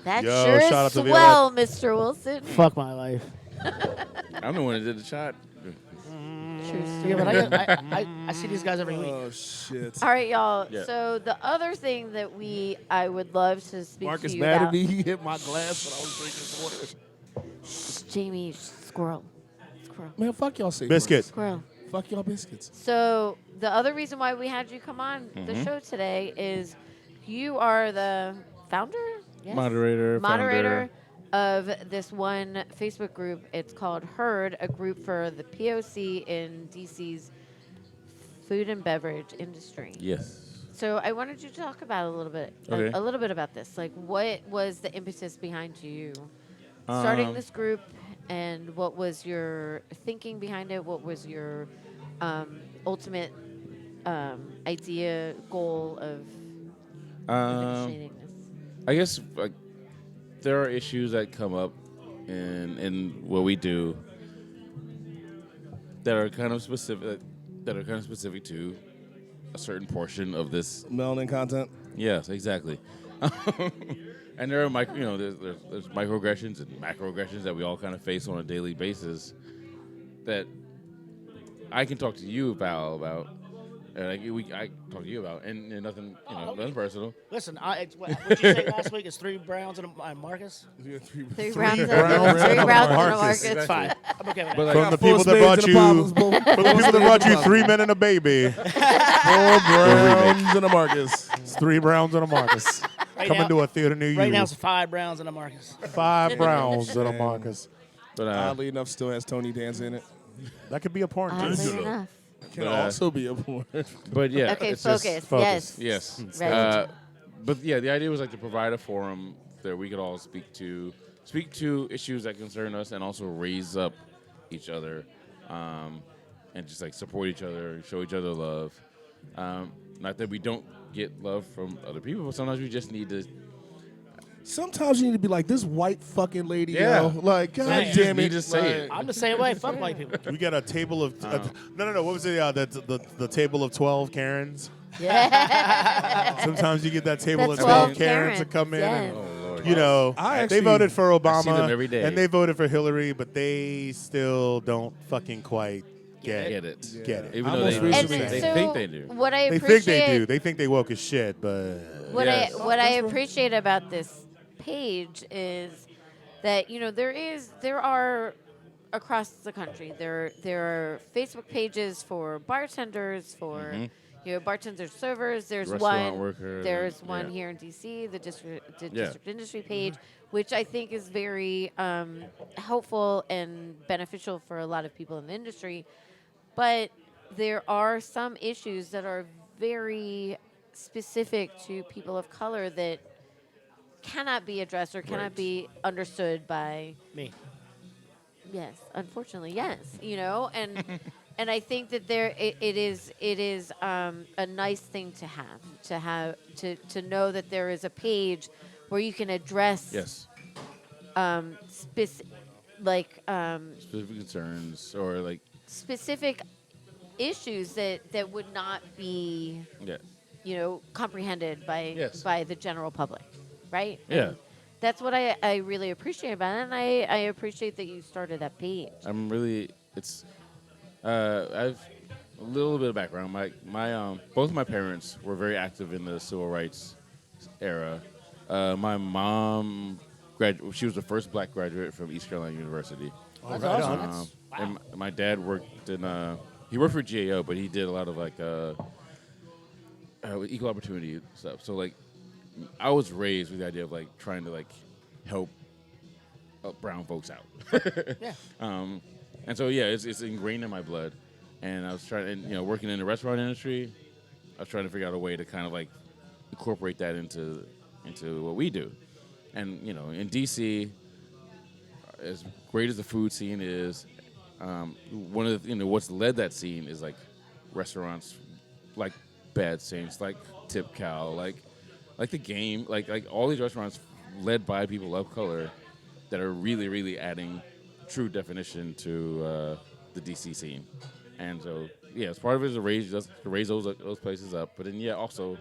That Yo, sure shout out is to swell, Mr. Wilson. Fuck my life. I'm the one that did the shot. True Yeah, story. but I see these guys every week. oh shit. All right, y'all. Yeah. So the other thing that I would love to speak Marcus to you mad about. at me. He hit my glass when I was drinking water. Jamie, squirrel. Man, fuck y'all say Biscuit. Squirrel. Fuck y'all biscuits. So the other reason why we had you come on the show today is you are the founder, yes? Moderator, moderator of this one Facebook group. It's called Herd, a group for the POC in DC's food and beverage industry. Yes. So I wanted you to talk about a little bit about this. Like, what was the impetus behind you starting this group, and what was your thinking behind it? What was your ultimate idea, goal of initiating this? I guess like there are issues that come up in what we do that are kind of specific to a certain portion of this. Melanin content. Yes, exactly. And there are there's microaggressions and macroaggressions that we all kind of face on a daily basis that I can talk to you about, I talk to you about, and nothing, nothing personal. Listen, what you say last week is 3 Browns and a Marcus. Three rounds and Browns three and rounds and a Marcus. Marcus. It's fine. I'm okay with that. But From like, the people that brought you, from the people that brought you 3 men and a baby. 4 Browns and a Marcus. It's 3 Browns and a Marcus. Right Coming now- to a theater near you. right now it's 5 Browns and a Marcus. 5 Browns and a Marcus. but Oddly enough, still has Tony Danza in it. That could be a porn. too. Oddly enough. Can But, also be a porn. but yeah. Okay, it's just- focus. focus. Yes. Yes. Right. But yeah, the idea was like to provide a forum that we could all speak to issues that concern us, and also raise up each other, and just like support each other, show each other love. Not that we don't get love from other people, but sometimes we just need to. Sometimes you need to be like this white fucking lady, Yeah. yo. Like, God Right. You damn need it. to say it. I'm the same way. Fuck white people. We got a table of no. What was it? The table of 12 Karens. Yeah. Sometimes you get that table The of 12 12 Karens to Karens, come in. yes. And, Oh Lord. you know, I they actually- voted for Obama, I see them every day. and they voted for Hillary, but they still don't fucking quite get Get it. Get it. Even I though most they recently- think they do. What I They appreciate, think they do. They think they woke as shit, but What Yes. I appreciate about this page is that there are across the country there are Facebook pages for bartenders, for bartender servers. There's Restaurant one. workers, There's one yeah. here in DC, the district Yeah. district industry page, which I think is very helpful and beneficial for a lot of people in the industry. But there are some issues that are very specific to people of color that cannot be addressed or cannot Right. be understood by Me. yes, unfortunately, yes, and and I think that it is a nice thing to know that there is a page where you can address Yes. specific Specific concerns or like specific issues that would not be yeah. comprehended by Yes. by the general public, right? Yeah. And that's what I really appreciate about it, and I appreciate that you started that page. I'm really I've a little bit of background. My both my parents were very active in the civil rights era. My mom she was the first black graduate from East Carolina University. That's right awesome. on. That's, wow. And my dad worked in he worked for GAO, but he did a lot of like equal opportunity stuff. So like I was raised with the idea of like trying to like help brown folks out. Yeah. And so yeah, it's ingrained in my blood. And I was trying, and working in the restaurant industry, I was trying to figure out a way to kind of like incorporate that into what we do. And in DC, as great as the food scene is, one of the what's led that scene is like restaurants like Bad Saints, like Tip Cow, like the Game, like all these restaurants led by people of color that are really, really adding true definition to the DC scene. And so, yeah, as part of it is to raise those places up. But then, yeah, also,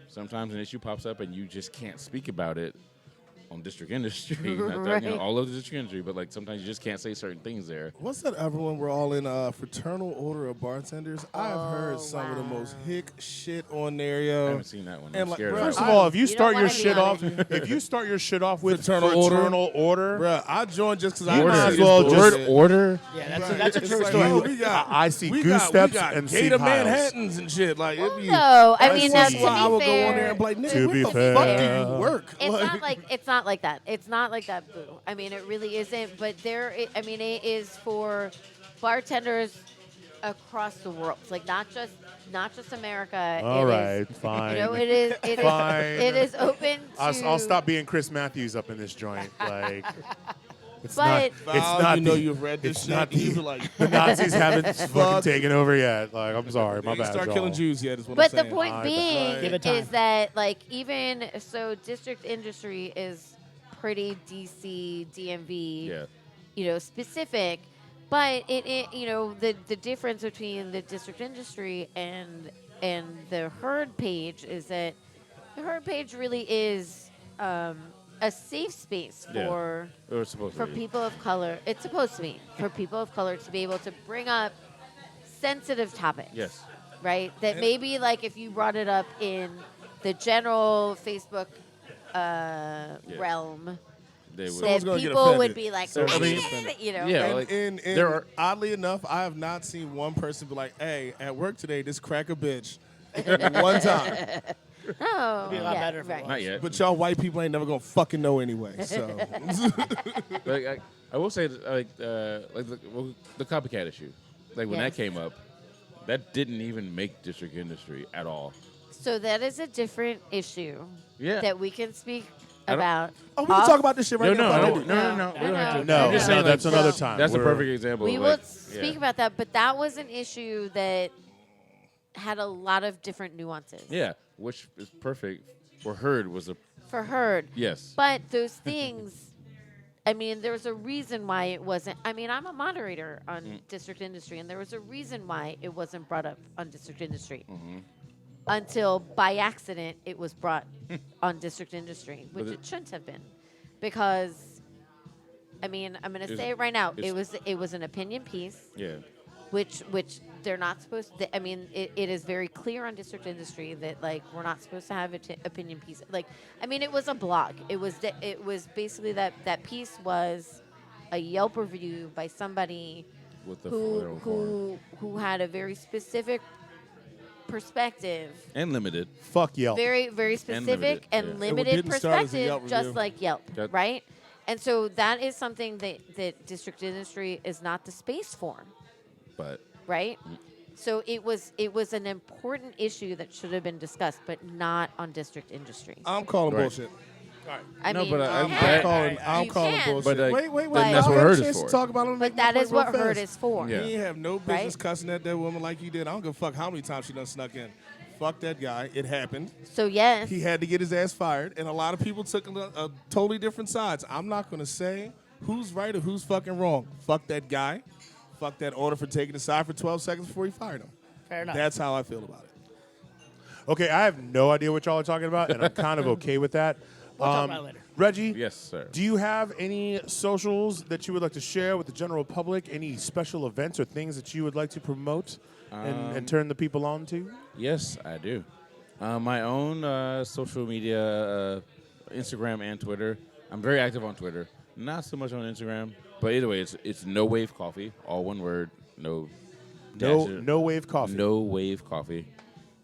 sometimes an issue pops up and you just can't speak about it on district industry. Not that, Right. all of the district industry, but like sometimes you just can't say certain things there. What's that other one? We're all in Fraternal Order of Bartenders. I've heard some of the wow. most hick shit on there, I yo. haven't seen that one. And I'm like, scared bro, of First that of one. all, if you You don't start your wanna be shit on off, it. if you start your shit off with Fraternal Order. Order, Bruh, I joined just because You I might see as well this just- bullshit. order? Yeah, that's a It's true like, story. yo, we got, I see we goose got, steps we got and Gator sea piles. Manhattans and shit. Like, it be, No, I mean, now, That's to why be I would go fair, on there and be like, nigga, To what be the fair. fuck do you work? it's not like that. It's not like that, boo. I mean, it really isn't. But it is for bartenders across the world. It's like not just America. All It right, is- fine. it is. Fine. It is open to. I'll stop being Chris Matthews up in this joint. Like, it's But- not. It's Val, not. you know the, you've read this it's shit. not You the, be like, the Nazis haven't fucking Fuck. taken over yet. Like, I'm sorry, my you bad. start y'all. killing Jews yet is what But I'm the saying. point I being Give it time. is that like even so, district industry is pretty DC DMV. Yeah. Specific, but the difference between the district industry and the herd page is that the herd page really is a safe space Yeah. for It was supposed to be. people of color. It's supposed to be for people of color to be able to bring up sensitive topics. Yes. right? That maybe like if you brought it up in the general Facebook realm, They would. Someone's that gonna get people would offended. be like, So, I mean, you know, yeah, right? like, And there are. oddly enough, I have not seen one person be like, "Hey, at work today, this crack a bitch." One time. No, Be a lot yeah, better if it right. was. Not yet. But y'all white people ain't never gonna fucking know anyway. So Like, I will say, like the copycat issue. Like when Yes. that came up, that didn't even make district industry at all. So that is a different issue Yeah. that we can speak I don't- about. oh, we can off- talk about this shit right No, now. no, Fuck no, it. no, no, no. We don't have to. No, I'm just saying, that's like, another time. That's a We're- perfect example. We of, will like, speak yeah. about that, but that was an issue that had a lot of different nuances. Yeah, which is perfect. For Heard was a For Heard. yes. But those things, I mean, there was a reason why it wasn't. I mean, I'm a moderator on District Industry, and there was a reason why it wasn't brought up on District Industry. Until by accident it was brought on District Industry, which But it shouldn't have been. Because, I mean, I'm going to say it right now. It was an opinion piece. Yeah. which they're not supposed to. I mean, it is very clear on District Industry that like we're not supposed to have opinion piece. Like, I mean, it was a blog. It was basically that piece was a Yelp review by somebody With the their own forum. who had a very specific perspective, And limited. Fuck Yelp. very very specific limited, yeah. and And what limited didn't start as a perspective, Yelp just review. like Yelp, That- right? And so that is something that District Industry is not the space for. But Right? So it was an important issue that should have been discussed, but not on District Industry. I'm calling Right. bullshit. I No, mean, but you I'm can, I'm You calling can. bullshit. But, like, wait. then that's Y'all what had a Heard is chance for. to talk about it. but that is what Heard is for. Yeah. He ain't have no business Right? cussing at that woman like you did. I don't give a fuck how many times she done snuck in. Fuck that guy. It happened. So yes, He had to get his ass fired, and a lot of people took a totally different sides. I'm not going to say who's right or who's fucking wrong. Fuck that guy. Fuck that order for taking the side for 12 seconds before he fired him. Fair enough. That's how I feel about it. Okay, I have no idea what y'all are talking about, and I'm kind of okay with that. We'll talk about it later. Reggie, yes, sir. do you have any socials that you would like to share with the general public? Any special events or things that you would like to promote and turn the people on to? Yes, I do. My own social media, Instagram and Twitter. I'm very active on Twitter. Not so much on Instagram, but either way, it's No Wave Coffee, all one word. No No Wave Coffee. No Wave Coffee.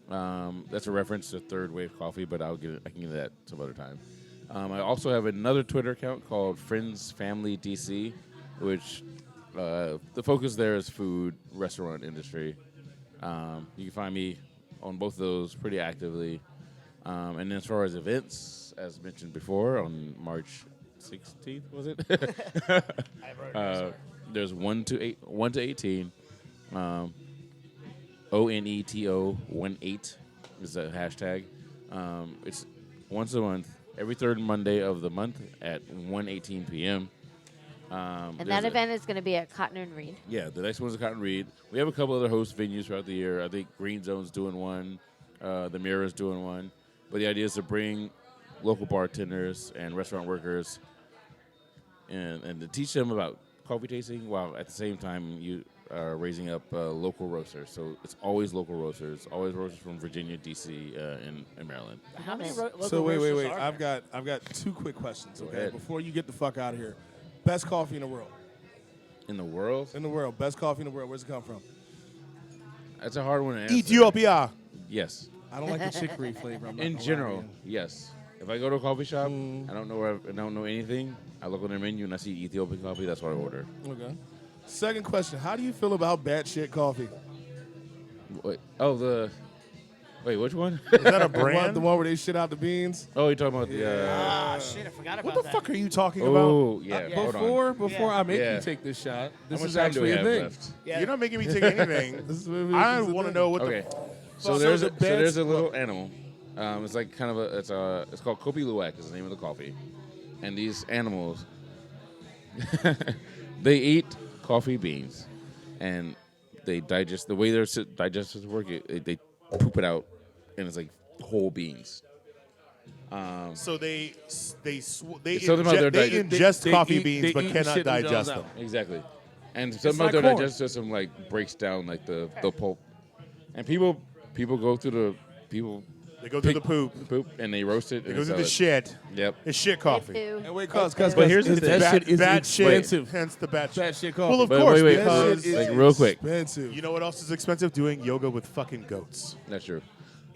That's a reference to Third Wave Coffee, but I can get into that some other time. I also have another Twitter account called Friends Family DC, which the focus there is food, restaurant industry. You can find me on both of those pretty actively. And as far as events, as mentioned before, on March 16th, was it? There's 1 to 18. ONETO 18 is the hashtag. It's once a month, every third Monday of the month at 1:18 p.m. and that event is going to be at Cotton and Reed. Yeah, the next one's at Cotton Reed. We have a couple other host venues throughout the year. I think Green Zone's doing one, the Mirror's doing one. But the idea is to bring local bartenders and restaurant workers and to teach them about coffee tasting while at the same time you are raising up local roasters. So it's always local roasters, always roasters from Virginia, D.C., and Maryland. How many So local So wait. roasters are I've there? got two quick questions. Okay, ahead. before you get the fuck out of here, best coffee in the world. In the world, In the world, best coffee in the world. Where's it come from? that's a hard one to answer. Ethiopia. Yes. I don't like the chicory flavor. I'm not In gonna lie general, to you. yes. If I go to a coffee shop, I don't know anything. I look on their menu and I see Ethiopian coffee. That's what I order. Okay. Second question: how do you feel about batshit coffee? Wait, which one? Is that a The one, brand? the one where they shit out the beans. Oh, you're talking about the. Ah, shit, I forgot about What the that. fuck are you talking about? Oh, yeah. Hold on. Before I make Yeah. you take this shot, this How much is time do actually we a have thing. left? Yeah. You're not making me take anything. This is what I this is want to a know thing. what Okay. the. So So there's the there's a best- little animal. It's like kind of it's called Kopi Luwak is the name of the coffee, and these animals, they eat coffee beans, and they digest the way their digestions work. They poop it out, and it's like whole beans. So they It's something about their they dig- ingest they coffee eat- beans they but eat cannot shit themselves digest out. them. Exactly, and something like about their corn. digestive system like breaks down like the pulp, and people People go through the people They go through the pick poop. and they roast it. They and go through sell the it. shit. Yep. It's shit coffee. And wait, cause But here's the thing. that shit is Bad shit. expensive. Hence the bad Bad shit coffee. Well, of But course, wait, because That shit is real quick. expensive. you know what else is expensive? Doing yoga with fucking goats. That's true.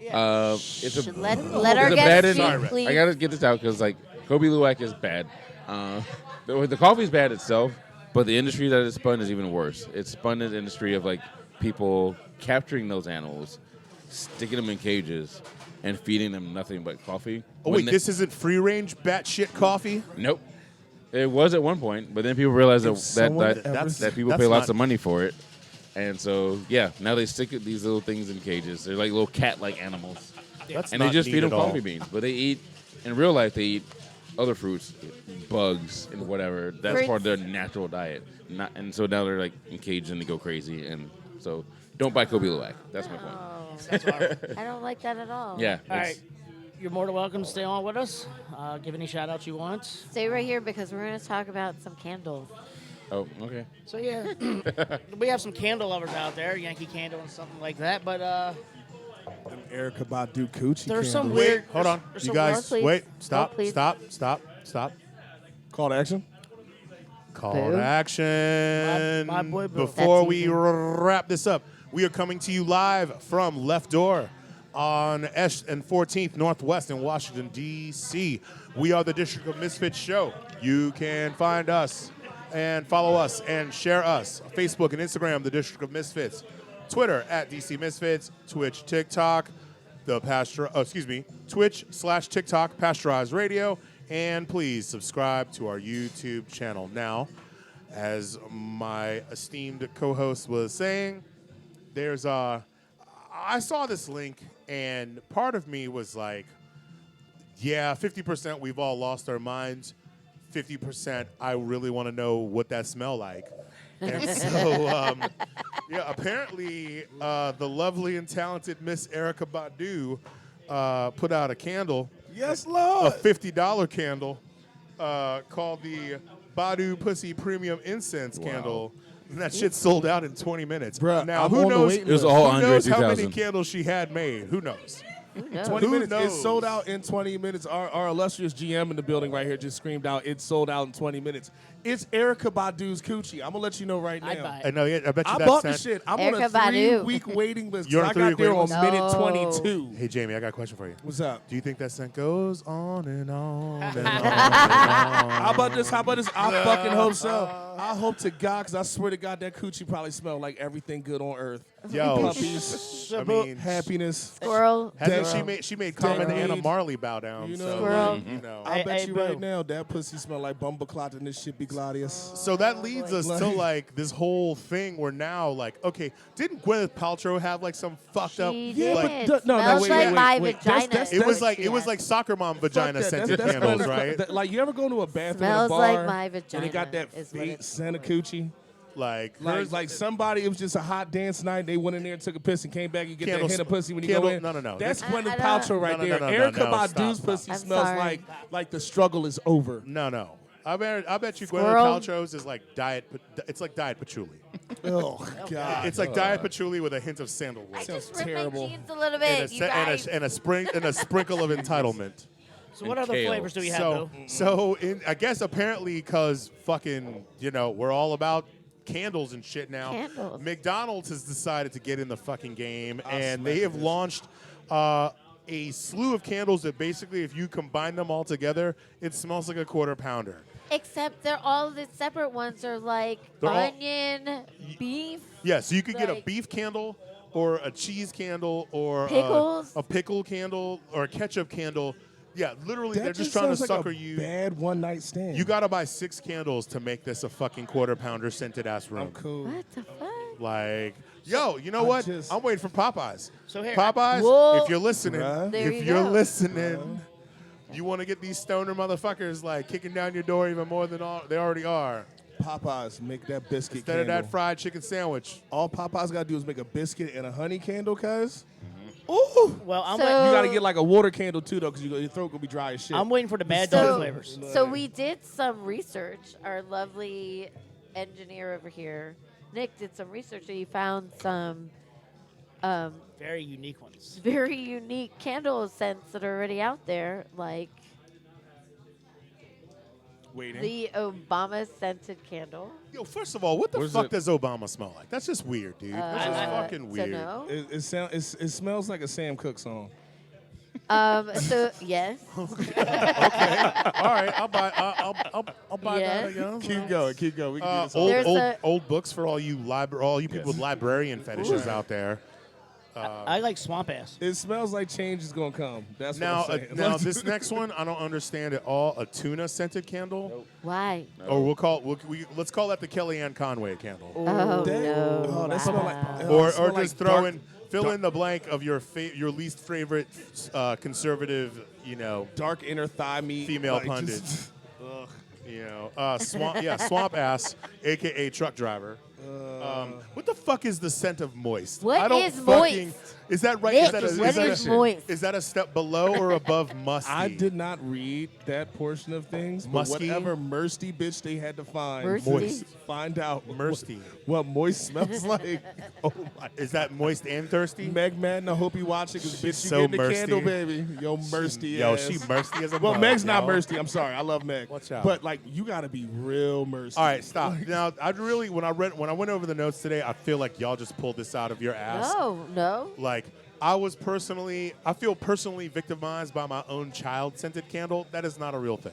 Yeah. It's a Let it's our a bad guests end- speak, Sorry, please. I gotta get this out because like Kobe Luwak is bad. The coffee's bad itself, but the industry that it's spun is even worse. It's spun an industry of like people capturing those animals, sticking them in cages, and feeding them nothing but coffee. Oh When wait, this isn't free range batshit coffee. Nope. It was at one point, but then people realized If someone that ever- that people that's pay lots not- of money for it, and so yeah, now they stick these little things in cages. They're like little cat-like animals, That's and they not just neat feed them at all. coffee beans. But they eat in real life. They eat other fruits, bugs, and whatever. That's Fruits. part of their natural diet. And so now they're like in cages and they go crazy. And so don't buy Kobe Luwak. That's my point. Oh, I don't like that at all. Yeah. All it's- right. You're more than welcome to stay on with us. Give any shout outs you want. Stay right here because we're going to talk about some candles. Oh, okay. So yeah, we have some candle lovers out there, Yankee Candle and something like that. But Them Erica Badu coochie There's some candles. weird- Wait, hold on. there's You some- guys, Hold, please. wait. Hold, Stop. please. Stop. Call to action. Call Boo. to action. My boy Boo. Before That's we easy. wrap this up, we are coming to you live from Left Door on Esch and 14th Northwest in Washington, D.C. We are the District of Misfits show. You can find us and follow us and share us. Facebook and Instagram, the District of Misfits. Twitter at DC Misfits. Twitch, TikTok, Twitch/TikTok, Pasteurized Radio. And please subscribe to our YouTube channel. Now, as my esteemed co-host was saying, there's I saw this link and part of me was like, yeah, 50% we've all lost our minds. 50% I really want to know what that smell like. And so, yeah, apparently the lovely and talented Miss Erica Badu put out a candle, Yes, a Lord. $50 candle called the Badu Pussy Premium Incense Candle. And that shit sold out in 20 minutes. Bruh, now, I'm who on the knows, waiting It was list. all who Andre knows how many 2000. candles she had made? Who knows? Who knows? 20 Who minutes. It knows? sold out in 20 minutes. Our illustrious GM in the building right here just screamed out, it sold out in 20 minutes. It's Erica Badu's coochie. I'm going to let you know right now. I'd buy it. I know. Yeah, I bet you I that bought the sent- shit. I'm Erica on a Badu. 3-week waiting list. You're on a I got there 3-week on waiting minute list? 22. Hey, Jamie, I got a question for you. What's up? Do you think that scent goes on and on and on? How about this? I fucking hope so. I hope to God, because I swear to God, that coochie probably smelled like everything good on earth. Yo, Puppies, I mean, happiness. Squirrel. hasn't Squirrel. she made Carmen Squirrel. Anna Marley bow down? You know, so, Squirrel. you know. I Hey, bet hey, you bro. right now that pussy smell like bumbleclot and this shit be gladius. So that leads us to Like- like this whole thing where now like, okay, didn't Gwyneth Paltrow have like some fucked up? She Yeah, did. but no, Smells wait, like wait, my wait. vagina. That's- It was is like what it she was had. like soccer mom Fuck vagina that. scented That's candles, Gwyneth- right? like you ever go to a bathroom Smells at a like bar my and vagina they got that is what fake it- Santa coochie? Like Like, hers- like somebody, it was just a hot dance night. They went in there and took a piss and came back. You get Candle that hint of sm- pussy when you candle- go in. no. That's I Gwyneth don't- Paltrow right No, no, there. no, no, Erica no, Badu's stop. pussy I'm smells sorry. like the struggle is over. no. I bet you Squirrel. Gwyneth Paltrow's is like diet. It's like diet patchouli. Oh God! It's like diet patchouli with a hint of sandalwood. I Sounds just ripped terrible. my jeans a little and bit, you guys. a sprinkle of entitlement. So what And other kale. flavors do we have, So, though? I guess apparently because fucking, we're all about candles and shit now. Candles. McDonald's has decided to get in the fucking game, and smack they have this. launched a slew of candles that basically, if you combine them all together, it smells like a quarter pounder. Except they're all the separate ones are like They're all- onion, beef. Yeah, so you could get a Like- beef candle or a cheese candle or Pickles? a pickle candle or a ketchup candle. Yeah, literally, That they're just trying to sounds like sucker a you. Bad one night stand. You got to buy 6 candles to make this a fucking quarter pounder scented ass room. I'm cool. What the fuck? Like, yo, you know I what? just- I'm waiting for Popeyes. So here- Popeyes, Whoa. if you're listening, Bruh. There if you you're go. listening, you want to get these stoner motherfuckers like kicking down your door even more than they already are. Popeyes make that biscuit Instead of candle. that fried chicken sandwich. All Popeyes gotta do is make a biscuit and a honey candle, cuz. Ooh. Well, I'm, So- wait- You gotta get like a water candle too, though, because your throat gonna be dry as shit. I'm waiting for the bad dog So, flavors. so we did some research. Our lovely engineer over here, Nick, did some research and he found some Very unique ones. very unique candle scents that are already out there, like Waiting. the Obama scented candle. Yo, first of all, what the Where's fuck it? does Obama smell like? That's just weird, dude. That's just fucking To weird. know. It smells like a Sam Cooke song. So yes, All right, I'll buy. I'll buy that. I Yes. guess. Keep going. We can do this. Old, There's old, a- old books for all you people with librarian fetishes out there. I like swamp ass. It smells like change is gonna come. That's Now, what I'm saying. now this next one I don't understand at all. A tuna scented candle, why? or let's call that the Kellyanne Conway candle, Oh that- no! oh, that smell like- Wow. oh, or it smell like just dark- fill in the blank of your least favorite conservative, dark inner thigh meat. female like, pundit. just- ugh. Swamp ass, aka truck driver. What the fuck is the scent of moist? What I don't is fucking, moist? Is that right? Nick, Is that what is moist? Is that a step below or above musty? I did not read that portion of things, but Musky? whatever mursty bitch they had to find, Mursty? Moist. find out Mursty. what moist smells like. Oh my! Is that moist and thirsty? Meg Madden, I hope you watching, because bitch, you so getting the candle, mursty. baby. Yo, mursty Yo, ass. she mursty as a Well, mug, Meg's not yo. mursty. I'm sorry, I love Meg. Watch out. But like, you gotta be real mursty. All right, stop. Now, when I went over the notes today, I feel like y'all just pulled this out of your ass. No. Like, I feel personally victimized by my own child-scented candle. That is not a real thing.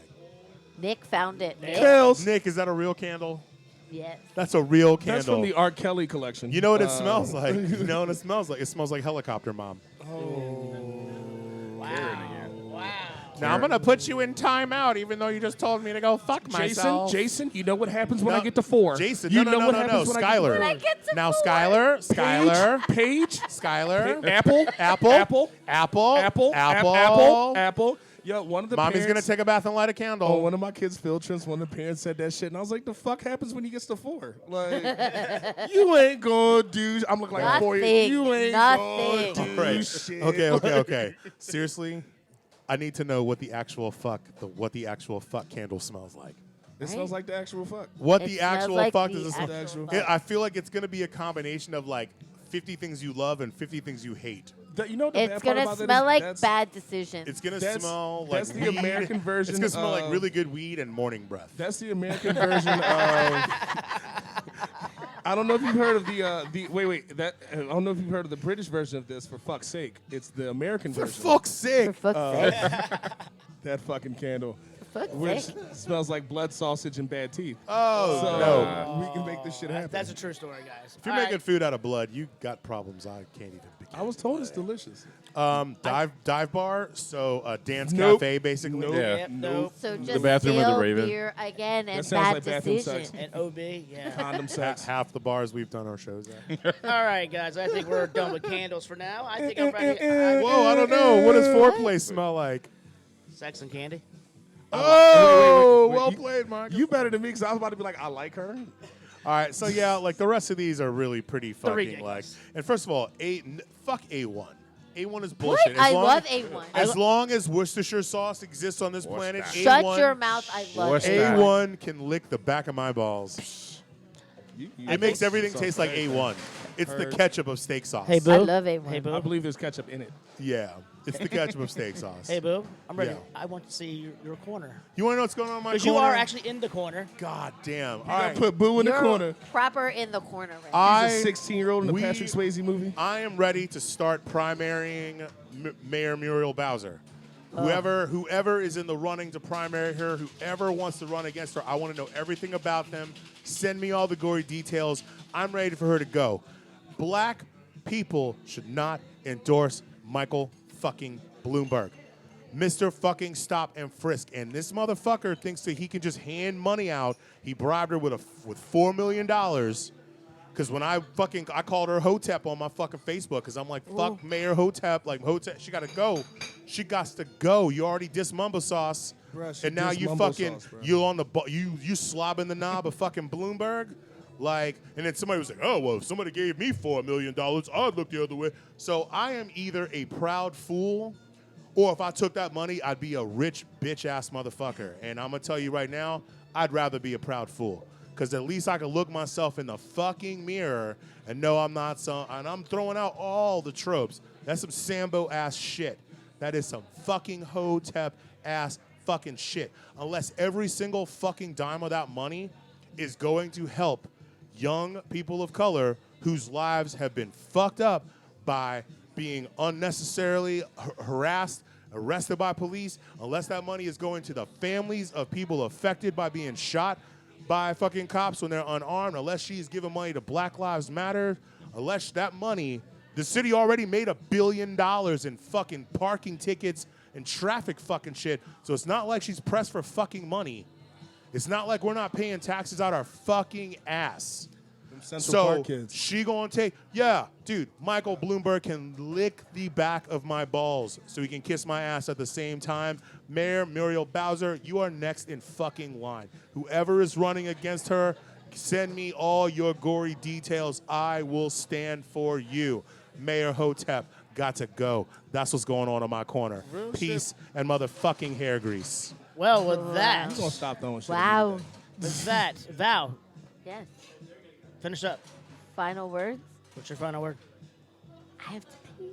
Nick found it. Nick. Tails. Nick, is that a real candle? Yes. That's a real candle. That's from the R. Kelly collection. You know what it smells like? You know what it smells like? It smells like helicopter mom. Wow. Now I'm gonna put you in timeout, even though you just told me to go fuck myself. Jason, you know what happens when No, I get to 4? Jason, you no, know no, what no, happens no, when I get to Skylar. When I get to Now, four. Skylar, Paige, Skylar, Apple, Apple, Apple, Apple, Apple, Apple. Apple. Yo, one of the Mommy's parents, gonna take a bath and light a candle. on one of my kids' field trips, one of the parents said that shit, and I was like, "The fuck happens when he gets to 4? Like, you ain't gonna do." I'm looking like 4 years. You ain't Nothing. gonna do Right. shit. Okay. Seriously, I need to know what the actual fuck candle smells like. It smells like the actual fuck. What It the smells actual like fuck the does it smell? actual fuck. I feel like it's gonna be a combination of like 50 things you love and 50 things you hate. You know what the It's bad part gonna about that smell is? like That's- bad decisions. It's gonna That's- smell like that's the weed. American version It's gonna smell like of- really good weed and morning breath. That's the American version of. I don't know if you've heard of the wait. I don't know if you've heard of the British version of this. For fuck's sake, it's the American For version. fuck's sake! For fuck's sake. That fucking candle, For fuck's which sake. smells like blood, sausage, and bad teeth. Oh So no! we can make this shit happen. That's a true story, guys. If you're making food out of blood, you got problems I can't even begin. I was told it's delicious. Dive bar, so dance Nope. cafe basically. Nope. Yeah. Yep, nope. So just bathroom of the stale Raven. beer again and That sounds bad like bathroom decision. sex. And OB, yeah. Condom sex. Half the bars we've done our shows at. All right, guys. I think we're done with candles for now. I think I'm ready. Whoa, I don't know. What does foreplay smell like? Sex and candy. Oh, wait, well you- played, Mark. You better than me, because I was about to be like, I like her. All right, so yeah, like the rest of these are really pretty fucking like. ridiculous. And first of all, fuck A1. A1 is bullshit. What? I love A1. As long as Worcestershire sauce exists on this planet, that? Shut A1, your mouth. I love What's it. that? A1 can lick the back of my balls. You It makes everything so taste like crazy. A1. It's the Heard. ketchup of steak sauce. Hey, boo. I love A1. Hey, boo. I believe there's ketchup in it. Yeah, it's the ketchup of steak sauce. Hey, boo. I'm ready. Yeah. I want to see your corner. You want to know what's going on in my Because corner? you are actually in the corner. God damn. All I right. put Boo in the You're corner. proper in the corner right now. He's a 16-year-old in we- the Patrick Swayze movie. I am ready to start primarying Mayor Muriel Bowser. Whoever is in the running to primary her, whoever wants to run against her, I want to know everything about them. Send me all the gory details. I'm ready for her to go. Black people should not endorse Michael fucking Bloomberg. Mr. fucking stop and frisk. And this motherfucker thinks that he can just hand money out. He bribed her with $4 million. Because when I called her Hotep on my fucking Facebook because I'm like, fuck Mayor Hotep. Like, Hotep, she got to go. She got to go. You already dissed Mumbo Sauce. Bruh, she And now dissed you Mumbo fucking, Sauce, bruh. you on the, you slobbing the knob of fucking Bloomberg. Like, and then somebody was like, oh, well, if somebody gave me $4 million, I'd look the other way. So I am either a proud fool or if I took that money, I'd be a rich bitch-ass motherfucker. And I'm going to tell you right now, I'd rather be a proud fool. because at least I can look myself in the fucking mirror and know I'm not some, and I'm throwing out all the tropes. That's some Sambo ass shit. That is some fucking Hotep ass fucking shit. Unless every single fucking dime of that money is going to help young people of color whose lives have been fucked up by being unnecessarily harassed, arrested by police, unless that money is going to the families of people affected by being shot by fucking cops when they're unarmed, unless she's giving money to Black Lives Matter, unless that money, the city already made $1 billion in fucking parking tickets and traffic fucking shit, so it's not like she's pressed for fucking money. It's not like we're not paying taxes out our fucking ass. Central Park kids. She gonna take, yeah, dude, Michael Bloomberg can lick the back of my balls so he can kiss my ass at the same time. Mayor Muriel Bowser, you are next in fucking line. Whoever is running against her, send me all your gory details. I will stand for you. Mayor Hotep, got to go. That's what's going on in my corner. Real Peace and motherfucking hair grease. Well, with that, I'm gonna stop throwing shit. Wow. with that, Val, Yes. finish up. Final words. What's your final word? I have to pee.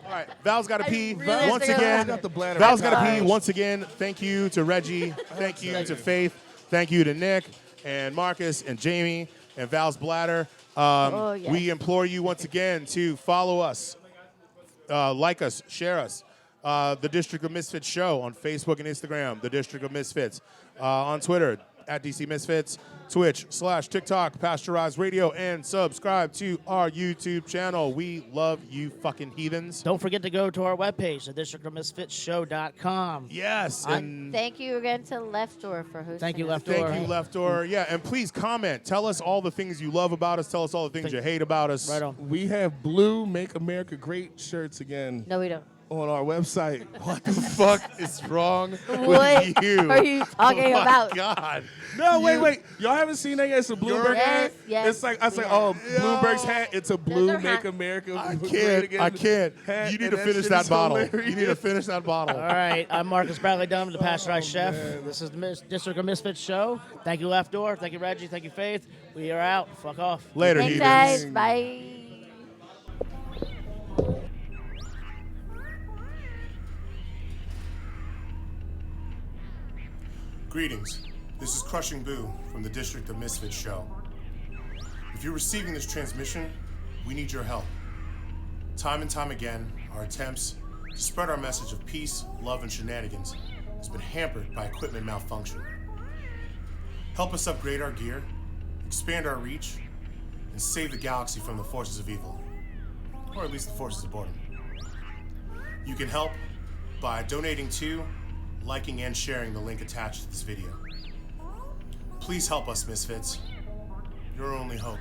All right, Val's got to pee really have once to go. again. Got the bladder. Val's got to pee Sorry. once again. Thank you to Reggie. Thank you to Faith. Thank you to Nick and Marcus and Jamie and Val's bladder. Yes. We implore you once again to follow us, like us, share us. The District of Misfits show on Facebook and Instagram. The District of Misfits on Twitter at DC Misfits. Twitch/TikTok, Pasteurized Radio, and subscribe to our YouTube channel. We love you fucking heathens. Don't forget to go to our webpage, thedistrictofmisfitsshow.com. Yes, and Thank you again to Left Door for hosting. Thank you, us. Left Door. thank you, Left Door. Yeah, and please comment. Tell us all the things you love about us. Tell us all the things you hate about us. Right on. We have blue Make America Great shirts again No, we don't. on our website. What the fuck is wrong What with you? are you talking Oh my about? God. No, wait. Y'all haven't seen that yet? It's a Bloomberg hat. Yes, It's like, I say, we oh, have. Bloomberg's hat. It's a blue our Make hat. America I Great can't. Again I can't. hat, You need and to finish shit that is bottle. You hilarious. need to finish that bottle. All right, I'm Marcus Bradley Dunn, the Pasteurized Chef. man. This is the District of Misfits show. Thank you, Left Door. Thank you, Reggie. Thank you, Faith. We are out. Fuck off. Later, Thanks, heathens. guys. Bye. Greetings. This is Crushing Boo from the District of Misfits show. If you're receiving this transmission, we need your help. Time and time again, our attempts to spread our message of peace, love, and shenanigans has been hampered by equipment malfunction. Help us upgrade our gear, expand our reach, and save the galaxy from the forces of evil. Or at least the forces of boredom. You can help by donating to, liking, and sharing the link attached to this video. Please help us, Misfits. Your only hope.